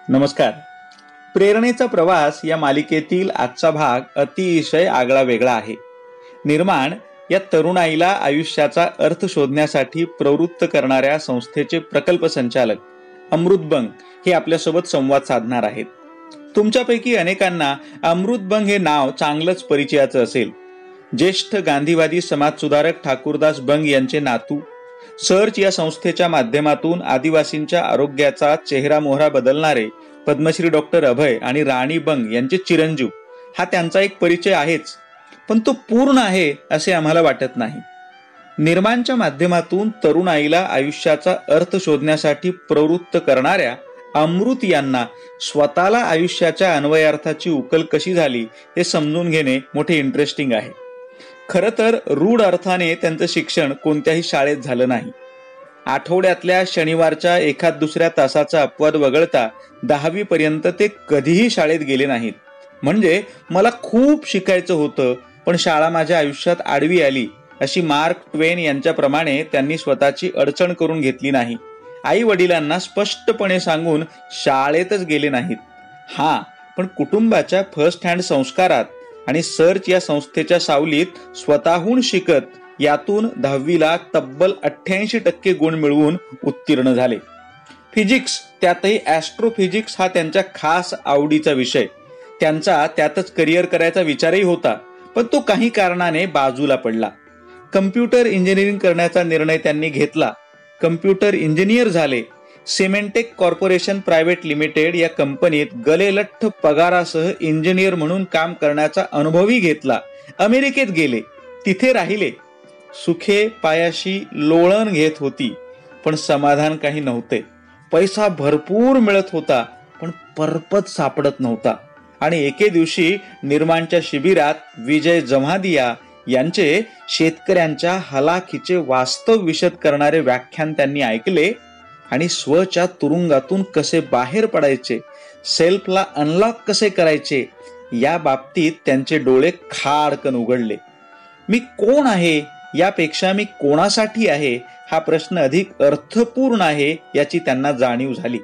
नमस्कार. प्रेरणेचा प्रवास या मालिकेतील आजचा भाग अतिशय आगळा वेगळा आहे. निर्माण या तरुणाईला आयुष्याचा अर्थ शोधण्यासाठी प्रवृत्त करणाऱ्या संस्थेचे प्रकल्प संचालक अमृत बंग हे आपल्यासोबत संवाद साधणार आहेत. तुमच्यापैकी अनेकांना अमृत बंग हे नाव चांगलंच परिचयाचं असेल. ज्येष्ठ गांधीवादी समाजसुधारक ठाकूरदास बंग यांचे नातू, सर्च या संस्थेच्या माध्यमातून आदिवासींच्या आरोग्याचा चेहरा मोहरा बदलणारे पद्मश्री डॉक्टर अभय आणि राणी बंग यांचे चिरंजीव हा त्यांचा एक परिचय आहेच, पण तो पूर्ण आहे असे आम्हाला वाटत नाही. निर्माणच्या माध्यमातून तरुणाईला आयुष्याचा अर्थ शोधण्यासाठी प्रवृत्त करणाऱ्या अमृत यांना स्वतःला आयुष्याच्या अन्वयार्थाची उकल कशी झाली हे समजून घेणे मोठे इंटरेस्टिंग आहे. खरं तर रूढ अर्थाने त्यांचं शिक्षण कोणत्याही शाळेत झालं नाही. आठवड्यातल्या शनिवारच्या एखाद दुसऱ्या तासाचा अपवाद वगळता 10वी पर्यंत ते कधीही शाळेत गेले नाहीत. म्हणजे मला खूप शिकायचं होतं, पण शाळा माझ्या आयुष्यात आडवी आली अशी मार्क ट्वेन यांच्याप्रमाणे त्यांनी स्वतःची अडचण करून घेतली नाही. आई वडिलांना स्पष्टपणे सांगून शाळेतच गेले नाहीत. पण कुटुंबाच्या फर्स्ट हँड संस्कारात आणि सर्च या संस्थेच्या सावलीत स्वतःहून शिकत यातून 10वीला तब्बल 88% गुण मिळवून उत्तीर्ण झाले. फिजिक्स, त्यातही ॲस्ट्रोफिजिक्स हा त्यांच्या खास आवडीचा विषय. त्यांचा त्यातच करिअर करायचा विचारही होता, पण तो काही कारणाने बाजूला पडला. कम्प्युटर इंजिनिअरिंग करण्याचा निर्णय त्यांनी घेतला. कम्प्युटर इंजिनियर झाले. सिमेंटेक कॉर्पोरेशन प्रायव्हेट लिमिटेड या कंपनीत गलेलठ्ठ पगारासह इंजिनियर म्हणून काम करण्याचा अनुभवही घेतला. अमेरिकेत गेले, तिथे राहिले. सुखे पायाशी लोळण घेत होती, पण समाधान काही नव्हते. पैसा भरपूर मिळत होता, पण परपत सापडत नव्हता. आणि एके दिवशी निर्माणच्या शिबिरात विजय जम्हादिया यांचे शेतकऱ्यांच्या हलाखीचे वास्तव विशद करणारे व्याख्यान त्यांनी ऐकले आणि स्वच्या तुरुंगातून कसे बाहेर पडायचे, सेल्फला अनलॉक कसे करायचे या बाबतीत त्यांचे डोळे खाडकन उघडले. मी कोण आहे यापेक्षा मी कोणासाठी आहे हा प्रश्न अधिक अर्थपूर्ण आहे याची त्यांना जाणीव झाली.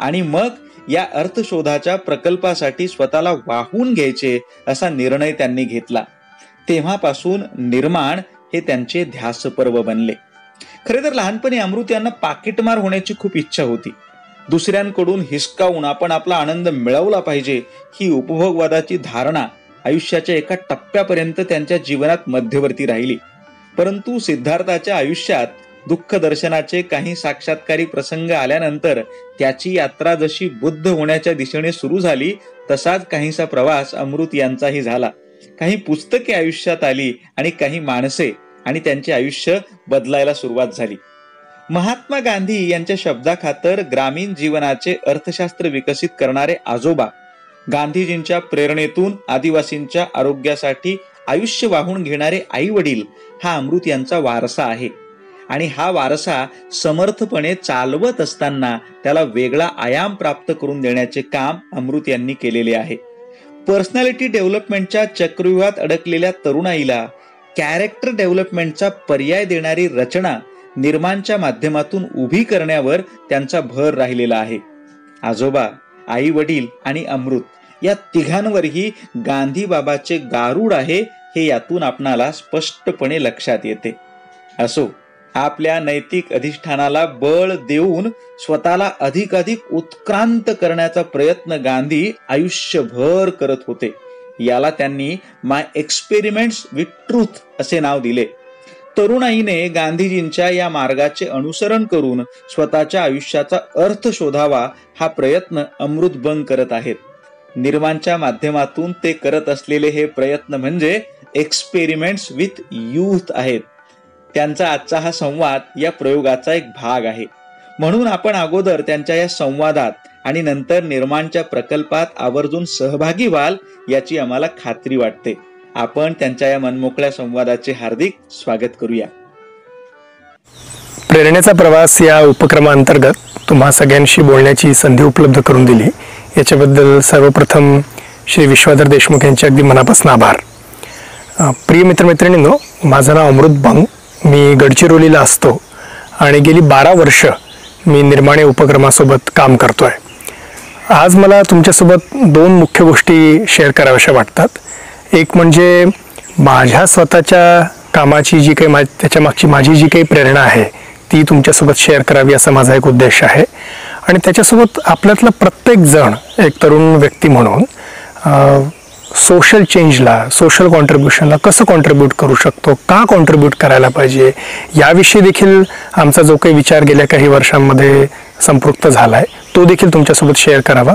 आणि मग या अर्थशोधाच्या प्रकल्पासाठी स्वतःला वाहून घ्यायचे असा निर्णय त्यांनी घेतला. तेव्हापासून निर्माण हे त्यांचे ध्यासपर्व बनले. खरे तर लहानपणी अमृत यांना पाकिटमार होण्याची खूप इच्छा होती. दुसऱ्यांकडून हिसकावून आपण आपला आनंद मिळवला पाहिजे ही उपभोगवादाची धारणा आयुष्याच्या एका टप्प्यापर्यंत त्यांच्या जीवनात मध्यवर्ती राहिली. परंतु सिद्धार्थाच्या आयुष्यात दुःख दर्शनाचे काही साक्षात्कारी प्रसंग आल्यानंतर त्याची यात्रा जशी बुद्ध होण्याच्या दिशेने सुरू झाली, तसाच काहीसा प्रवास अमृत यांचाही झाला. काही पुस्तके आयुष्यात आली आणि काही माणसे, आणि त्यांचे आयुष्य बदलायला सुरुवात झाली. महात्मा गांधी यांच्या शब्दाखातर ग्रामीण जीवनाचे अर्थशास्त्र विकसित करणारे आजोबा, गांधीजींच्या प्रेरणेतून आदिवासींच्या आरोग्यासाठी आयुष्य वाहून घेणारे आई वडील हा अमृत यांचा वारसा आहे. आणि हा वारसा समर्थपणे चालवत असताना त्याला वेगळा आयाम प्राप्त करून देण्याचे काम अमृत यांनी केलेले आहे. पर्सनॅलिटी डेव्हलपमेंटच्या चक्रव्यूहात अडकलेल्या तरुणाईला कॅरेक्टर डेव्हलपमेंटचा पर्याय देणारी रचना निर्माणच्या माध्यमातून उभी करण्यावर त्यांचा भर राहिलेला आहे. आजोबा, आई वडील आणि अमृत या तिघांवरही गांधी बाबाचे गारूड आहे हे यातून आपणाला स्पष्टपणे लक्षात येते. असो, आपल्या नैतिक अधिष्ठानाला बळ देऊन स्वतःला अधिकाधिक उत्क्रांत करण्याचा प्रयत्न गांधी आयुष्यभर करत होते. याला त्यांनी माय एक्सपेरिमेंट्स विथ ट्रूथ असे नाव दिले. तरुणाईने गांधीजींच्या या मार्गाचे अनुसरण करून स्वतःच्या आयुष्याचा अर्थ शोधावा हा प्रयत्न अमृत बंग करत आहेत. निर्माणच्या माध्यमातून ते करत असलेले हे प्रयत्न म्हणजे एक्सपेरिमेंट्स विथ यूथ आहेत. त्यांचा आजचा हा संवाद या प्रयोगाचा एक भाग आहे. म्हणून आपण अगोदर त्यांच्या या संवादात आणि नंतर निर्माणच्या प्रकल्पात आवर्जून सहभागी व्हाल याची आम्हाला खात्री वाटते. आपण त्यांच्या या मनमोकळ्या संवादाचे हार्दिक स्वागत करूया. प्रेरणेचा प्रवास या उपक्रमाअंतर्गत तुम्हा सगळ्यांशी बोलण्याची संधी उपलब्ध करून दिली याच्याबद्दल सर्वप्रथम श्री विश्वाधर देशमुख यांचे अगदी मनापासून आभार. प्रिय मित्रमैत्रिणींनो, माझं नाव अमृत बंग. मी गडचिरोलीला असतो आणि गेली 12 वर्ष मी निर्माण उपक्रमासोबत काम करतोय. आज मला तुमच्यासोबत दोन मुख्य गोष्टी शेअर कराव्याशा वाटतात. एक म्हणजे माझ्या स्वतःच्या कामाची जी काही त्याच्या मागची माझी जी काही प्रेरणा आहे ती तुमच्यासोबत शेअर करावी असा माझा एक उद्देश आहे. आणि त्याच्यासोबत आपल्यातला प्रत्येक जण एक तरुण व्यक्ती म्हणून सोशल चेंजला, सोशल कॉन्ट्रीब्युशनला कसं कॉन्ट्रीब्यूट करू शकतो, का कॉन्ट्रीब्यूट करायला पाहिजे, याविषयी देखील आमचा जो काही विचार गेल्या काही वर्षांमध्ये संपृक्त झाला आहे तो देखील तुमच्यासोबत शेअर करावा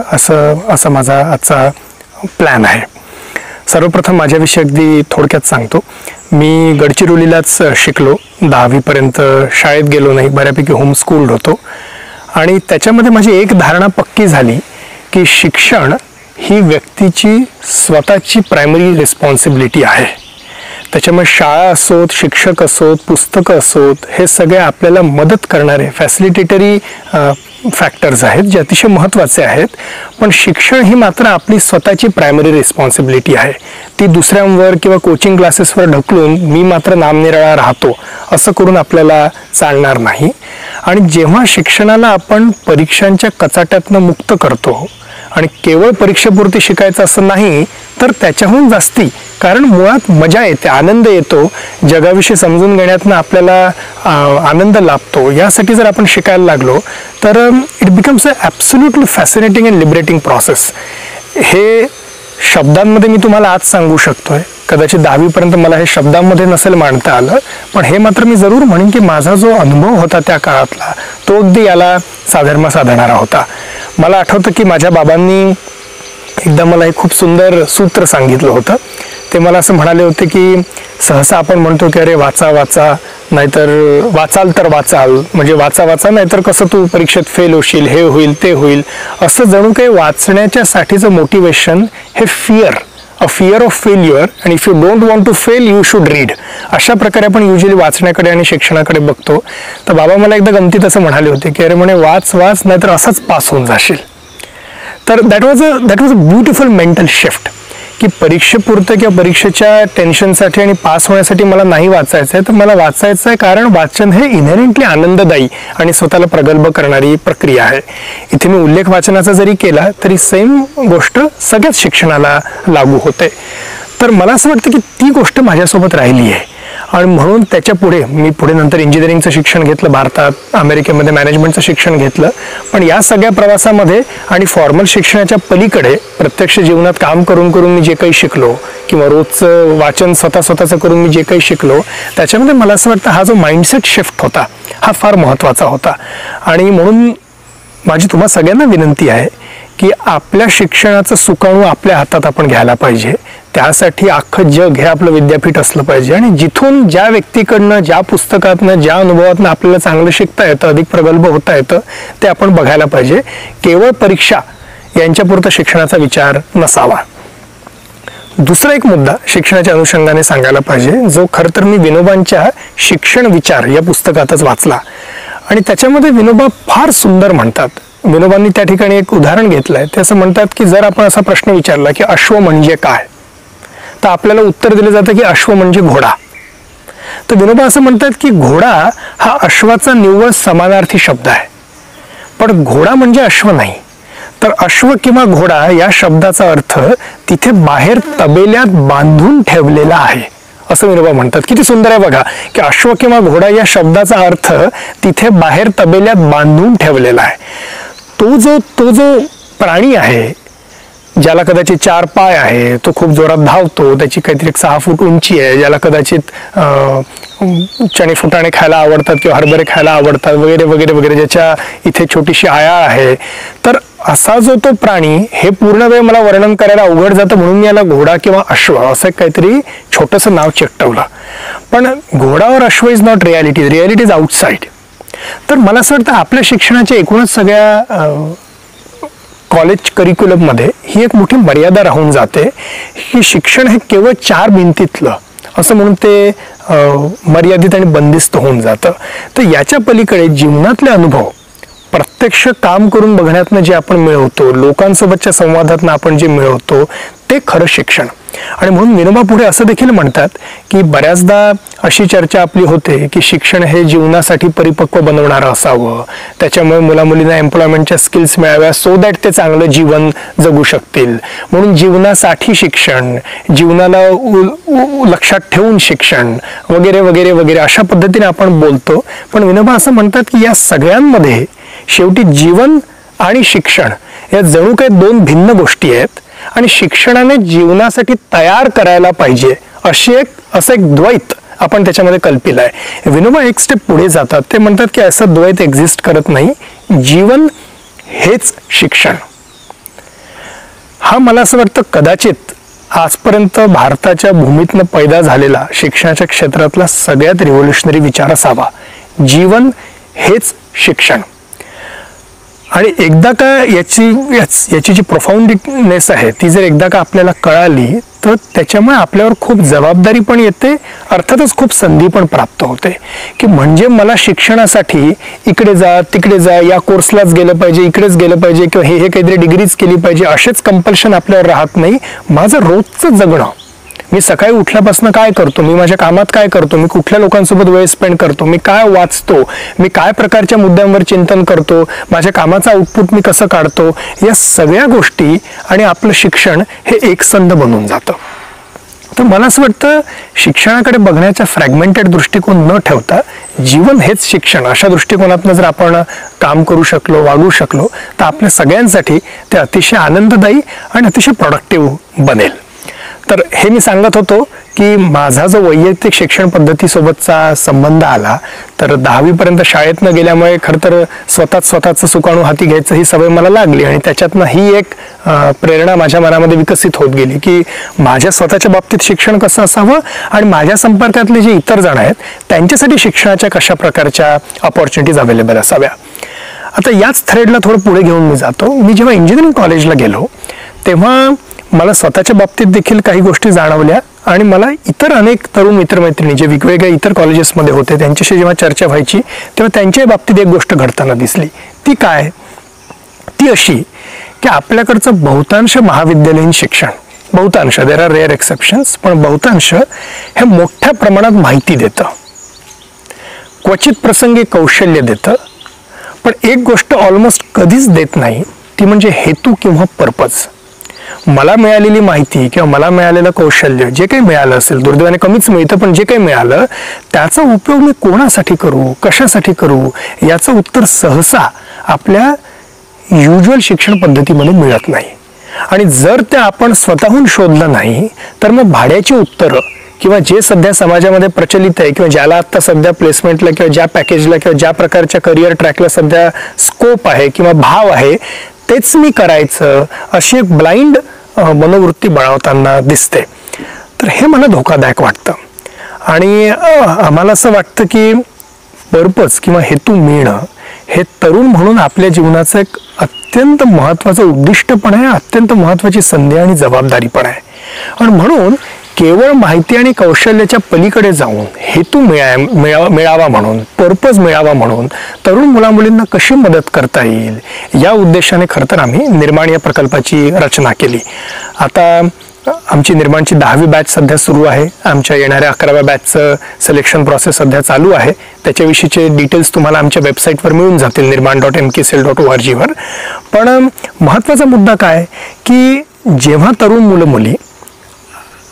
असा माझा आजचा प्लॅन आहे. सर्वप्रथम माझ्याविषयी अगदी थोडक्यात सांगतो. मी गडचिरोलीलाच शिकलो. 10वीपर्यंत शाळेत गेलो नाही, बऱ्यापैकी होमस्कूल्ड होतो. आणि त्याच्यामध्ये माझी एक धारणा पक्की झाली की शिक्षण ही व्यक्तीची स्वतःची प्रायमरी रिस्पॉन्सिबिलिटी आहे. त्याच्यामुळे शाळा असोत, शिक्षक असोत, पुस्तकं असोत, हे सगळे आपल्याला मदत करणारे फॅसिलिटेटरी फॅक्टर्स आहेत जे अतिशय महत्त्वाचे आहेत. पण शिक्षण ही मात्र आपली स्वतःची प्रायमरी रिस्पॉन्सिबिलिटी आहे. ती दुसऱ्यांवर किंवा कोचिंग क्लासेसवर ढकलून मी मात्र नामनिराळा राहतो असं करून आपल्याला चालणार नाही. आणि जेव्हा शिक्षणाला आपण परीक्षांच्या कचाट्यातनं मुक्त करतो आणि केवळ परीक्षेपुरती शिकायचं असं नाही तर त्याच्याहून जास्ती, कारण मुळात मजा येते, आनंद येतो, जगाविषयी समजून घेण्यातनं आपल्याला आनंद लाभतो. यासाठी जर आपण शिकायला लागलो तर it becomes a absolutely fascinating and liberating process. हे शब्दांमध्ये मी तुम्हाला आज सांगू शकतोय. कदाचित 10वीपर्यंत मला हे शब्दांमध्ये नसेल मांडता आलं, पण हे मात्र मी जरूर म्हणेन की माझा जो अनुभव होता त्या काळातला तो अगदी याला साधर्म साधणारा होता. मला आठवतं की माझ्या बाबांनी एकदा मला एक खूप सुंदर सूत्र सांगितलं होतं. ते मला असं म्हणाले होते की सहसा आपण म्हणतो की अरे वाचा वाचा, नाहीतर वाचाल तर वाचाल, म्हणजे वाचा वाचा नाहीतर कसं तू परीक्षेत फेल होशील, हे होईल ते होईल, असं जणू काही वाचण्याच्या साठीचं मोटिवेशन हे अ फिअर ऑफ फेल्युअर, आणि if you don't want to fail you should read, अशा प्रकारे आपण युजली वाचण्याकडे आणि शिक्षणाकडे बघतो. तर बाबा मला एकदा गमतीत असं म्हणाले होते की अरे म्हणे वाच वाच नाहीतर असंच पास होऊन जाशील. तर that was a beautiful mental shift की परीक्षेपुरतं किंवा परीक्षेच्या टेन्शनसाठी आणि पास होण्यासाठी मला नाही वाचायचं आहे, तर मला वाचायचं आहे कारण वाचन हे इनहेरेंटली आनंददायी आणि स्वतःला प्रगल्भ करणारी प्रक्रिया आहे. इथे मी उल्लेख वाचनाचा जरी केला तरी सेम गोष्ट सगळ्याच शिक्षणाला लागू होते. तर मला असं वाटतं की ती गोष्ट माझ्यासोबत राहिली आहे. आणि म्हणून त्याच्या मी पुढे नंतर इंजिनिअरिंगचं शिक्षण घेतलं भारतात, अमेरिकेमध्ये मॅनेजमेंटचं शिक्षण घेतलं. पण या सगळ्या प्रवासामध्ये आणि फॉर्मल शिक्षणाच्या पलीकडे प्रत्यक्ष जीवनात काम करून करून मी जे काही शिकलो किंवा रोजचं वाचन स्वतःचं करून मी जे काही शिकलो, त्याच्यामध्ये मला असं वाटतं हा जो माइंडसेट शिफ्ट होता हा फार महत्त्वाचा होता. आणि म्हणून माझी तुम्हा सगळ्यांना विनंती आहे की आपल्या शिक्षणाचं सुकाणू आपल्या हातात आपण घ्यायला पाहिजे. त्यासाठी अख्खं जग हे आपलं विद्यापीठ असलं पाहिजे. आणि जिथून ज्या व्यक्तीकडनं, ज्या पुस्तकातनं, ज्या अनुभवातनं आपल्याला चांगलं शिकता येतं, अधिक प्रगल्भ होता येतं, ते आपण बघायला पाहिजे. केवळ परीक्षा यांच्यापुरतं शिक्षणाचा विचार नसावा. दुसरा एक मुद्दा शिक्षणाच्या अनुषंगाने सांगायला पाहिजे, जो खरं तर मी विनोबांच्या शिक्षण विचार या पुस्तकातच वाचला. आणि त्याच्यामध्ये विनोबा फार सुंदर म्हणतात. विनोबांनी त्या ठिकाणी एक उदाहरण घेतलंय. ते असं म्हणतात की जर आपण असा प्रश्न विचारला की अश्व म्हणजे काय, तर आपल्याला उत्तर दिलं जातं की अश्व म्हणजे घोडा. तर विनोबा असं म्हणतात की घोडा हा अश्वाचा निव्वळ समानार्थी शब्द आहे, पण घोडा म्हणजे अश्व नाही. तर अश्व किंवा घोडा या शब्दाचा अर्थ तिथे बाहेर तबेल्यात बांधून ठेवलेला आहे असं विनोबा म्हणतात. किती सुंदर आहे बघा की अश्व किंवा घोडा या शब्दाचा अर्थ तिथे बाहेर तबेल्यात बांधून ठेवलेला आहे. तो जो प्राणी आहे, ज्याला कदाचित 4 पाय आहे, तो खूप जोरात धावतो, त्याची काहीतरी 6 फूट उंची आहे, ज्याला कदाचित चणे फुटाणे खायला आवडतात किंवा हरभरे खायला आवडतात वगैरे वगैरे वगैरे, ज्याच्या इथे छोटीशी आयाळ आहे. तर असा जो तो प्राणी, हे पूर्ण वेळ मला वर्णन करायला अवघड जातं म्हणून मी याला घोडा किंवा अश्व असं काहीतरी छोटंसं नाव चिकटवलं. पण घोडा और अश्व is not reality, reality is outside. तर मला असं वाटतं आपल्या शिक्षणाच्या एकूणच सगळ्या कॉलेज करिक्युलममध्ये ही एक मोठी मर्यादा राहून जाते की शिक्षण हे केवळ 4 भिंतीतलं असं म्हणून ते मर्यादित आणि बंदिस्त होऊन जातं. तर याच्या पलीकडे जीवनातले अनुभव, प्रत्यक्ष काम करून बघण्यातनं जे आपण मिळवतो, लोकांसोबतच्या संवादातनं आपण जे मिळवतो, ते खरं शिक्षण. आणि म्हणून विनोबा पुढे असं देखील म्हणतात की बऱ्याचदा अशी चर्चा आपली होते की शिक्षण हे जीवनासाठी परिपक्व बनवणारं असावं, त्याच्यामुळे मुलामुलींना एम्प्लॉयमेंटच्या स्किल्स मिळाव्या सो दॅट ते चांगलं जीवन जगू शकतील, म्हणून जीवनासाठी शिक्षण, जीवनाला लक्षात ठेवून शिक्षण वगैरे वगैरे वगैरे अशा पद्धतीने आपण बोलतो. पण विनोबा असं म्हणतात की या सगळ्यांमध्ये शेवटी जीवन आणि शिक्षण या जणू काही दोन भिन्न गोष्टी आहेत आणि शिक्षणाने जीवनासाठी तयार करायला पाहिजे असं एक द्वैत आपण त्याच्यामध्ये कल्पिलं आहे. विनोबा एक स्टेप पुढे जातात, ते म्हणतात की असं द्वैत एक्झिस्ट करत नाही, जीवन हेच शिक्षण. हा मला असं वाटतं कदाचित आजपर्यंत भारताच्या भूमीतनं पैदा झालेला शिक्षणाच्या क्षेत्रातला सगळ्यात रिव्होल्युशनरी विचार असावा, जीवन हेच शिक्षण. आणि एकदा का याची जी प्रोफाउंडनेस आहे ती जर एकदा का आपल्याला कळाली तर त्याच्यामुळे आपल्यावर खूप जबाबदारी पण येते, अर्थातच खूप संधी पण प्राप्त होते. की म्हणजे मला शिक्षणासाठी इकडे जा तिकडे जा, या कोर्सलाच गेलं पाहिजे, इकडेच गेलं पाहिजे, किंवा हे काहीतरी डिग्रीज केली पाहिजे असेच कंपल्शन आपल्यावर राहत नाही. माझं रोजचं जगणं, मी सकाळी उठल्यापासून काय करतो, मी माझ्या कामात काय करतो, मी कुठल्या लोकांसोबत वेळ स्पेंड करतो, मी काय वाचतो, मी काय प्रकारच्या मुद्द्यांवर चिंतन करतो, माझ्या कामाचं आउटपुट मी कसं काढतो, या सगळ्या गोष्टी आणि आपलं शिक्षण हे एकसंध बनून जातं. तर मला असं वाटतं शिक्षणाकडे बघण्याचा फ्रॅगमेंटेड दृष्टिकोन न ठेवता जीवन हेच शिक्षण अशा दृष्टिकोनातून जर आपण काम करू शकलो, वागू शकलो तर आपल्या सगळ्यांसाठी ते अतिशय आनंददायी आणि अतिशय प्रोडक्टिव्ह बनेल. तर हे मी सांगत होतो की माझा जो वैयक्तिक शिक्षण पद्धतीसोबतचा संबंध आला तर 10वी पर्यंत शाळेत न गेल्यामुळे खरं तर स्वतःचं सुकाणू हाती घ्यायचं ही सवय मला लागली आणि त्याच्यातनं ही एक प्रेरणा माझ्या मनामध्ये विकसित होत गेली की माझ्या स्वतःच्या बाबतीत शिक्षण कसं असावं आणि माझ्या संपर्कातले जे इतर जण आहेत त्यांच्यासाठी शिक्षणाच्या कशा प्रकारच्या अपॉर्च्युनिटीज अवेलेबल असाव्या. आता याच थ्रेडला थोडं पुढे घेऊन मी जातो. मी जेव्हा इंजिनिअरिंग कॉलेजला गेलो तेव्हा मला स्वतःच्या बाबतीत देखील काही गोष्टी जाणवल्या आणि मला इतर अनेक तरुण मित्रमैत्रिणी जे वेगवेगळ्या इतर कॉलेजेसमध्ये होते त्यांच्याशी जेव्हा चर्चा व्हायची तेव्हा त्यांच्या बाबतीत एक गोष्ट घडताना दिसली. ती काय? ती अशी की आपल्याकडचं बहुतांश महाविद्यालयीन शिक्षण, बहुतांश, देर आर रेअर एक्सेप्शन्स, पण बहुतांश हे मोठ्या प्रमाणात माहिती देतं, क्वचित प्रसंगी कौशल्य देतं, पण एक गोष्ट ऑलमोस्ट कधीच देत नाही, ती म्हणजे हेतू किंवा पर्पज. मला मिळालेली माहिती किंवा मला मिळालेलं कौशल्य जे काही मिळालं असेल, दुर्दैवाने कमीच मिळतं, पण जे काही मिळालं त्याचा उपयोग मी कोणासाठी करू, कशासाठी करू, याचं उत्तर सहसा आपल्या युज्युअल शिक्षण पद्धतीमध्ये मिळत नाही. आणि जर ते आपण स्वतःहून शोधलं नाही तर मग भाड्याची उत्तरं किंवा जे सध्या समाजामध्ये प्रचलित आहे किंवा ज्याला आता सध्या प्लेसमेंटला किंवा ज्या पॅकेजला किंवा ज्या प्रकारच्या करिअर ट्रॅकला सध्या स्कोप आहे किंवा भाव आहे तेच मी करायचं अशी एक ब्लाइंड मनोवृत्ती बळावताना दिसते. तर हे मला धोकादायक वाटतं आणि आम्हाला असं वाटतं की पर्पज किंवा हेतू मिळणं हे तरुण म्हणून आपल्या जीवनाचं एक अत्यंत महत्त्वाचं उद्दिष्ट पण आहे, अत्यंत महत्त्वाची संधी आणि जबाबदारी पण आहे. आणि म्हणून केवळ माहिती आणि कौशल्याच्या पलीकडे जाऊन हेतू मिळावा म्हणून, पर्पज मिळावा म्हणून तरुण मुलामुलींना कशी मदत करता येईल या उद्देशाने खरं तर आम्ही निर्माण या प्रकल्पाची रचना केली. आता आमची निर्माणची 10वी बॅच सध्या सुरू आहे. आमच्या येणाऱ्या 11व्या बॅचचं सिलेक्शन प्रोसेस सध्या चालू आहे. त्याच्याविषयीचे डिटेल्स तुम्हाला आमच्या वेबसाईटवर मिळून जातील, nirman.mkcell.org वर. पण महत्त्वाचा मुद्दा काय की जेव्हा तरुण मुलं मुली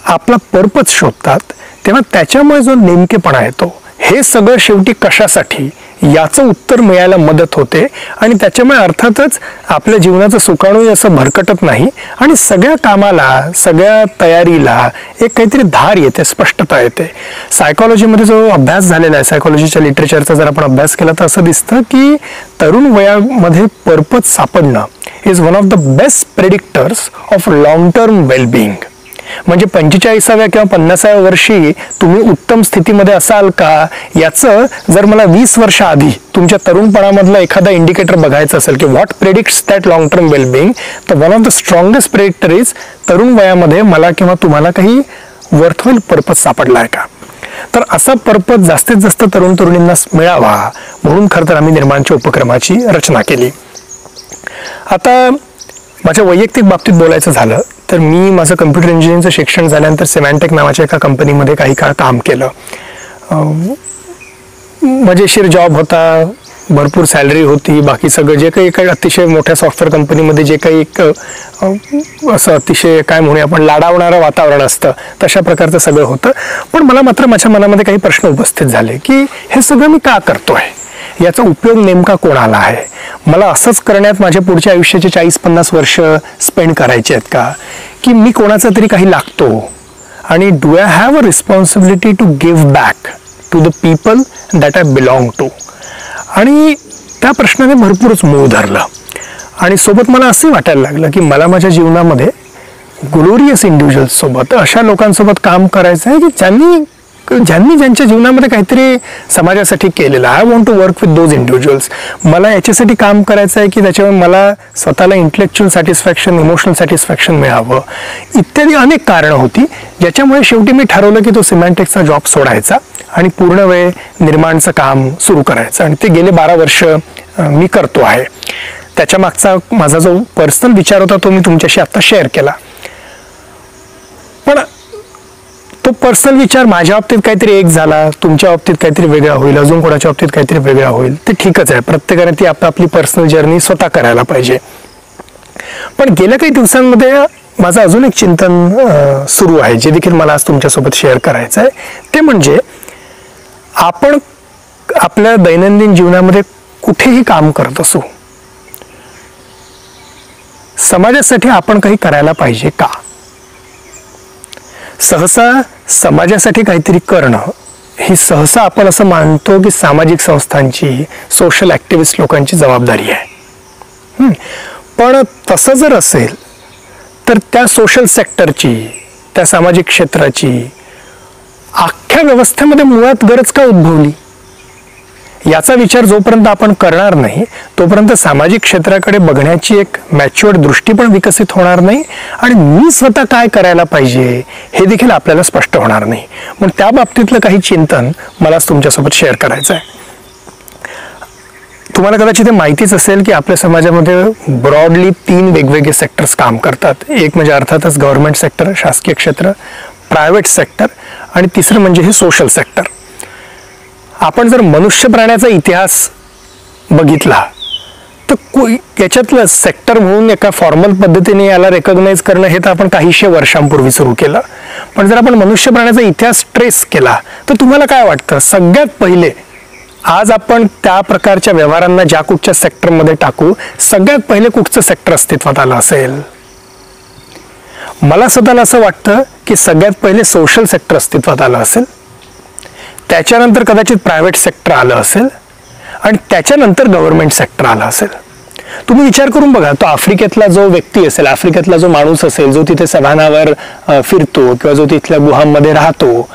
आपला पर्पज शोधतात तेव्हा त्याच्यामुळे जो नेमकेपणा येतो, हे सगळं शेवटी कशासाठी याचं उत्तर मिळायला मदत होते आणि त्याच्यामुळे अर्थातच आपल्या जीवनाचं सुकाणूही असं भरकटत नाही आणि सगळ्या कामाला, सगळ्या तयारीला एक काहीतरी धार येते, स्पष्टता येते. सायकॉलॉजीमध्ये जो अभ्यास झालेला आहे, सायकॉलॉजीच्या लिटरेचरचा जर आपण अभ्यास केला तर असं दिसतं की तरुण वयामध्ये पर्पज सापडणं is one of the best predictors of long term wellbeing. म्हणजे 45व्या किंवा 50व्या वर्षी तुम्ही उत्तम स्थितीमध्ये असाल का याचं जर मला 20 वर्ष आधी तुमच्या तरुणपणामधला एखादा इंडिकेटर बघायचं असेल की what predicts that long term wellbeing, तर one of the strongest predictor is तरुण वयामध्ये मला किंवा तुम्हाला काही वर्थफुल पर्पज सापडला आहे का. तर असा पर्पज जास्तीत जास्त तरुण तरुणींना मिळावा म्हणून खरं तर आम्ही निर्माणच्या उपक्रमाची रचना केली. आता माझ्या वैयक्तिक बाबतीत बोलायचं झालं तर मी माझं कम्प्युटर इंजिनिअरिंगचं शिक्षण झाल्यानंतर सिमॅन्टेक नावाच्या एका कंपनीमध्ये काही काळ काम केलं. मजेशीर जॉब होता, भरपूर सॅलरी होती, बाकी सगळं जे काही अतिशय मोठ्या सॉफ्टवेअर कंपनीमध्ये जे काही एक असं अतिशय काय म्हणूया आपण लाडावणारं वातावरण असतं तशा प्रकारचं सगळं होतं. पण मला मात्र माझ्या मनामध्ये काही प्रश्न उपस्थित झाले की हे सगळं मी का करतोय, याचा उपयोग नेमका कोणाला आहे, मला असंच करण्यात माझ्या पुढच्या आयुष्याचे 40-50 वर्ष स्पेंड करायचे आहेत का, की मी कोणाचा तरी काही लागतो आणि do I have a responsibility to give back to the people that I belong to. आणि त्या प्रश्नाने भरपूरच मूळ धरलं आणि सोबत मला असं वाटायला लागलं की मला माझ्या जीवनामध्ये ग्लोरियस इंडिव्हिज्युअल्स सोबत, अशा लोकांसोबत काम करायचं आहे की ज्यांनी ज्यांच्या जीवनामध्ये काहीतरी समाजासाठी केलेलं. I want to work with those individuals. मला याच्यासाठी काम करायचं आहे की त्याच्यावर मला स्वतःला इंटेलेक्च्युअल सॅटिस्फॅक्शन, इमोशनल सॅटिस्फॅक्शन मिळावं, इत्यादी अनेक कारणं होती ज्याच्यामुळे शेवटी मी ठरवलं की तो सिमॅन्टेकचा जॉब सोडायचा आणि पूर्ण वेळ निर्माणचं काम सुरू करायचं. आणि ते गेले 12 वर्ष मी करतो आहे. त्याच्या मागचा माझा जो पर्सनल विचार होता तो मी तुमच्याशी आता शेअर केला. पण तो पर्सनल विचार माझ्या बाबतीत काहीतरी एक झाला, तुमच्या बाबतीत काहीतरी वेगळा होईल, अजून कोणाच्या बाबतीत काहीतरी वेगळा होईल, ते ठीकच आहे. प्रत्येकाने ती आपली पर्सनल जर्नी स्वतः करायला पाहिजे. पण गेल्या काही दिवसांमध्ये माझं अजून एक चिंतन सुरू आहे जे देखील मला आज तुमच्यासोबत शेअर करायचं आहे. ते म्हणजे आपण आपल्या दैनंदिन जीवनामध्ये कुठेही काम करत असू, समाजासाठी आपण काही करायला पाहिजे का? सहसा समाजासाठी काहीतरी करणं ही सहसा आपण असं मानतो की सामाजिक संस्थांची, सोशल ॲक्टिव्हिस्ट लोकांची जबाबदारी आहे. पण तसं जर असेल तर त्या सोशल सेक्टरची, त्या सामाजिक क्षेत्राची अख्ख्या व्यवस्थेमध्ये मुळात गरज का उद्भवली, याचा विचार जोपर्यंत आपण करणार नाही तोपर्यंत सामाजिक क्षेत्राकडे बघण्याची एक मॅच्युअर्ड दृष्टी पण विकसित होणार नाही आणि मी स्वतः काय करायला पाहिजे हे देखील आपल्याला स्पष्ट होणार नाही. म्हणून त्या बाबतीतलं काही चिंतन मला तुमच्यासोबत शेअर करायचं आहे. तुम्हाला कदाचित हे माहितीच असेल की आपल्या समाजामध्ये ब्रॉडली 3 वेगवेगळे सेक्टर्स काम करतात. एक म्हणजे अर्थातच गव्हर्नमेंट सेक्टर, शासकीय क्षेत्र, प्रायव्हेट सेक्टर आणि तिसरं म्हणजे हे सोशल सेक्टर. आपण जर मनुष्य प्राण्याचा इतिहास बघितला तर याच्यातलं सेक्टर म्हणून एका फॉर्मल पद्धतीने याला रेकॉग्नाइज करणं हे तर आपण काहीशे वर्षांपूर्वी सुरू केलं. पण जर आपण मनुष्य प्राण्याचा इतिहास ट्रेस केला तर तुम्हाला काय वाटतं, सगळ्यात पहिले आज आपण त्या प्रकारच्या व्यवहारांना ज्या कुठच्या सेक्टरमध्ये टाकू, सगळ्यात पहिले कुठचं सेक्टर अस्तित्वात आलं असेल? मला स्वतःला असं वाटतं की सगळ्यात पहिले सोशल सेक्टर अस्तित्वात आलं असेल, त्याच्यानंतर कदाचित प्रायव्हेट सेक्टर आलं असेल आणि त्याच्यानंतर गव्हर्नमेंट सेक्टर आलं असेल. तुम्ही विचार करून बघा, तो आफ्रिकेतला जो व्यक्ती असेल, आफ्रिकेतला जो माणूस असेल जो तिथे सव्हानावर फिरतो किंवा जो तिथल्या गुहांमध्ये राहतो,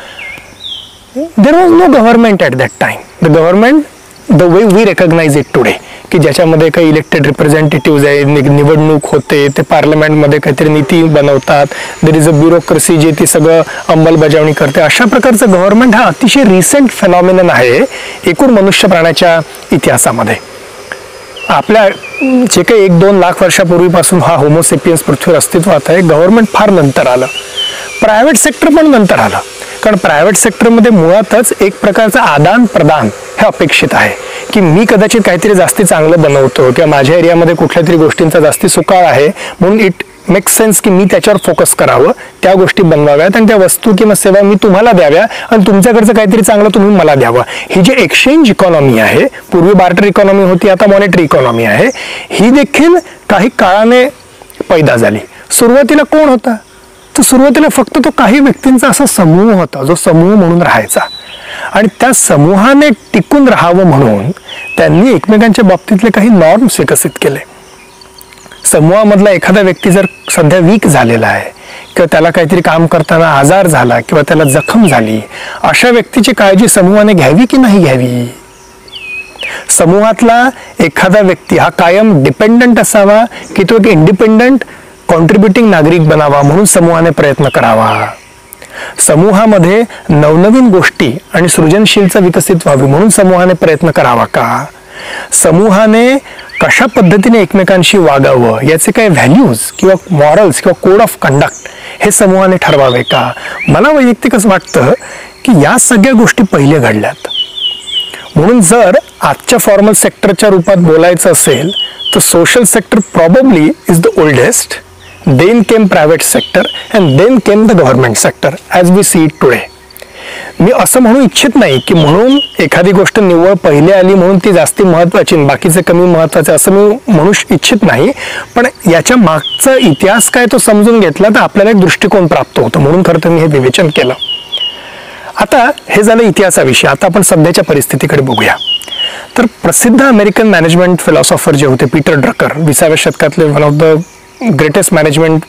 there was no government at that time. The government the way we recognise it today, की ज्याच्यामध्ये काही इलेक्टेड रिप्रेझेंटेटिव्ह आहे, निवडणूक होते, ते पार्लमेंटमध्ये काहीतरी नीती बनवतात, देर इज अ ब्युरोक्रेसी जे ती सगळं अंमलबजावणी करते. अशा प्रकारचं गव्हर्नमेंट हा अतिशय रिसेंट फेनॉमिनन आहे एकूण मनुष्य प्राण्याच्या इतिहासामध्ये. आपल्या जे काही 1-2 लाख वर्षापूर्वीपासून हा होमोसेपियन्स पृथ्वीवर अस्तित्वात आहे. गव्हर्नमेंट फार नंतर आलं, प्रायव्हेट सेक्टर पण नंतर आलं, कारण प्रायव्हेट सेक्टरमध्ये मुळातच एक प्रकारचं आदान प्रदान हे अपेक्षित आहे की मी कदाचित काहीतरी जास्ती चांगलं बनवतो किंवा माझ्या एरियामध्ये कुठल्या तरी गोष्टींचा जास्ती सुकाळ आहे म्हणून इट मेक्स सेन्स की मी त्याच्यावर फोकस करावं, त्या गोष्टी बनवाव्यात आणि त्या वस्तू किंवा सेवा मी तुम्हाला द्याव्या आणि तुमच्याकडचं काहीतरी चांगलं तुम्ही मला द्यावं. ही जी एक्सचेंज इकॉनॉमी आहे, पूर्वी बार्टर इकॉनॉमी होती, आता मॉनिटरी इकॉनॉमी आहे, ही देखील काही काळाने पैदा झाली. सुरुवातीला कोण होता? तर सुरुवातीला फक्त तो काही व्यक्तींचा असा समूह होता जो समूह म्हणून राहायचा आणि त्या समूहाने टिकून राहावं म्हणून त्यांनी एकमेकांच्या बाबतीतले काही नॉर्म्स विकसित केले. समूहामधला एखादा व्यक्ती जर सध्या वीक झालेला आहे किंवा त्याला काहीतरी काम करताना आजार झाला किंवा त्याला जखम झाली, अशा व्यक्तीची काळजी समूहाने घ्यावी की नाही घ्यावी? समूहातला एखादा व्यक्ती हा कायम डिपेंडंट असावा की तो एक इंडिपेंडंट कॉन्ट्रीब्युटिंग नागरिक बनावा म्हणून समूहाने प्रयत्न करावा? समूहामध्ये नवनवीन गोष्टी आणि सृजनशीलता विकसित व्हावी म्हणून समूहाने प्रयत्न करावा का? समूहाने कशा पद्धतीने एकमेकांशी वागावं याचे काही व्हॅल्यूज किंवा मॉरल्स किंवा कोड ऑफ कंडक्ट हे समूहाने ठरवावे का? मला वैयक्तिक असं वाटतं की या सगळ्या गोष्टी पहिले घडल्यात. म्हणून जर आजच्या फॉर्मल सेक्टरच्या रूपात बोलायचं असेल तर social sector probably is the oldest, then came private sector and then came the government sector as we see it today. मी असं म्हणू इच्छित नाही की म्हणून एखादी गोष्ट निव्वळ पहिले आली म्हणून ती जास्ती महत्वाची बाकीचे कमी महत्वाचे असं मी म्हणू इच्छित नाही. पण याच्या मागचा इतिहास काय तो समजून घेतला तर आपल्याला एक दृष्टिकोन प्राप्त होतो. म्हणून खरं तर मी हे विवेचन केलं. आता हे झालं इतिहासाविषयी. आता आपण सध्याच्या परिस्थितीकडे बघूया. तर प्रसिद्ध अमेरिकन मॅनेजमेंट फिलॉसॉफर जे होते पीटर ड्रकर, 20व्या शतकातले one of the greatest management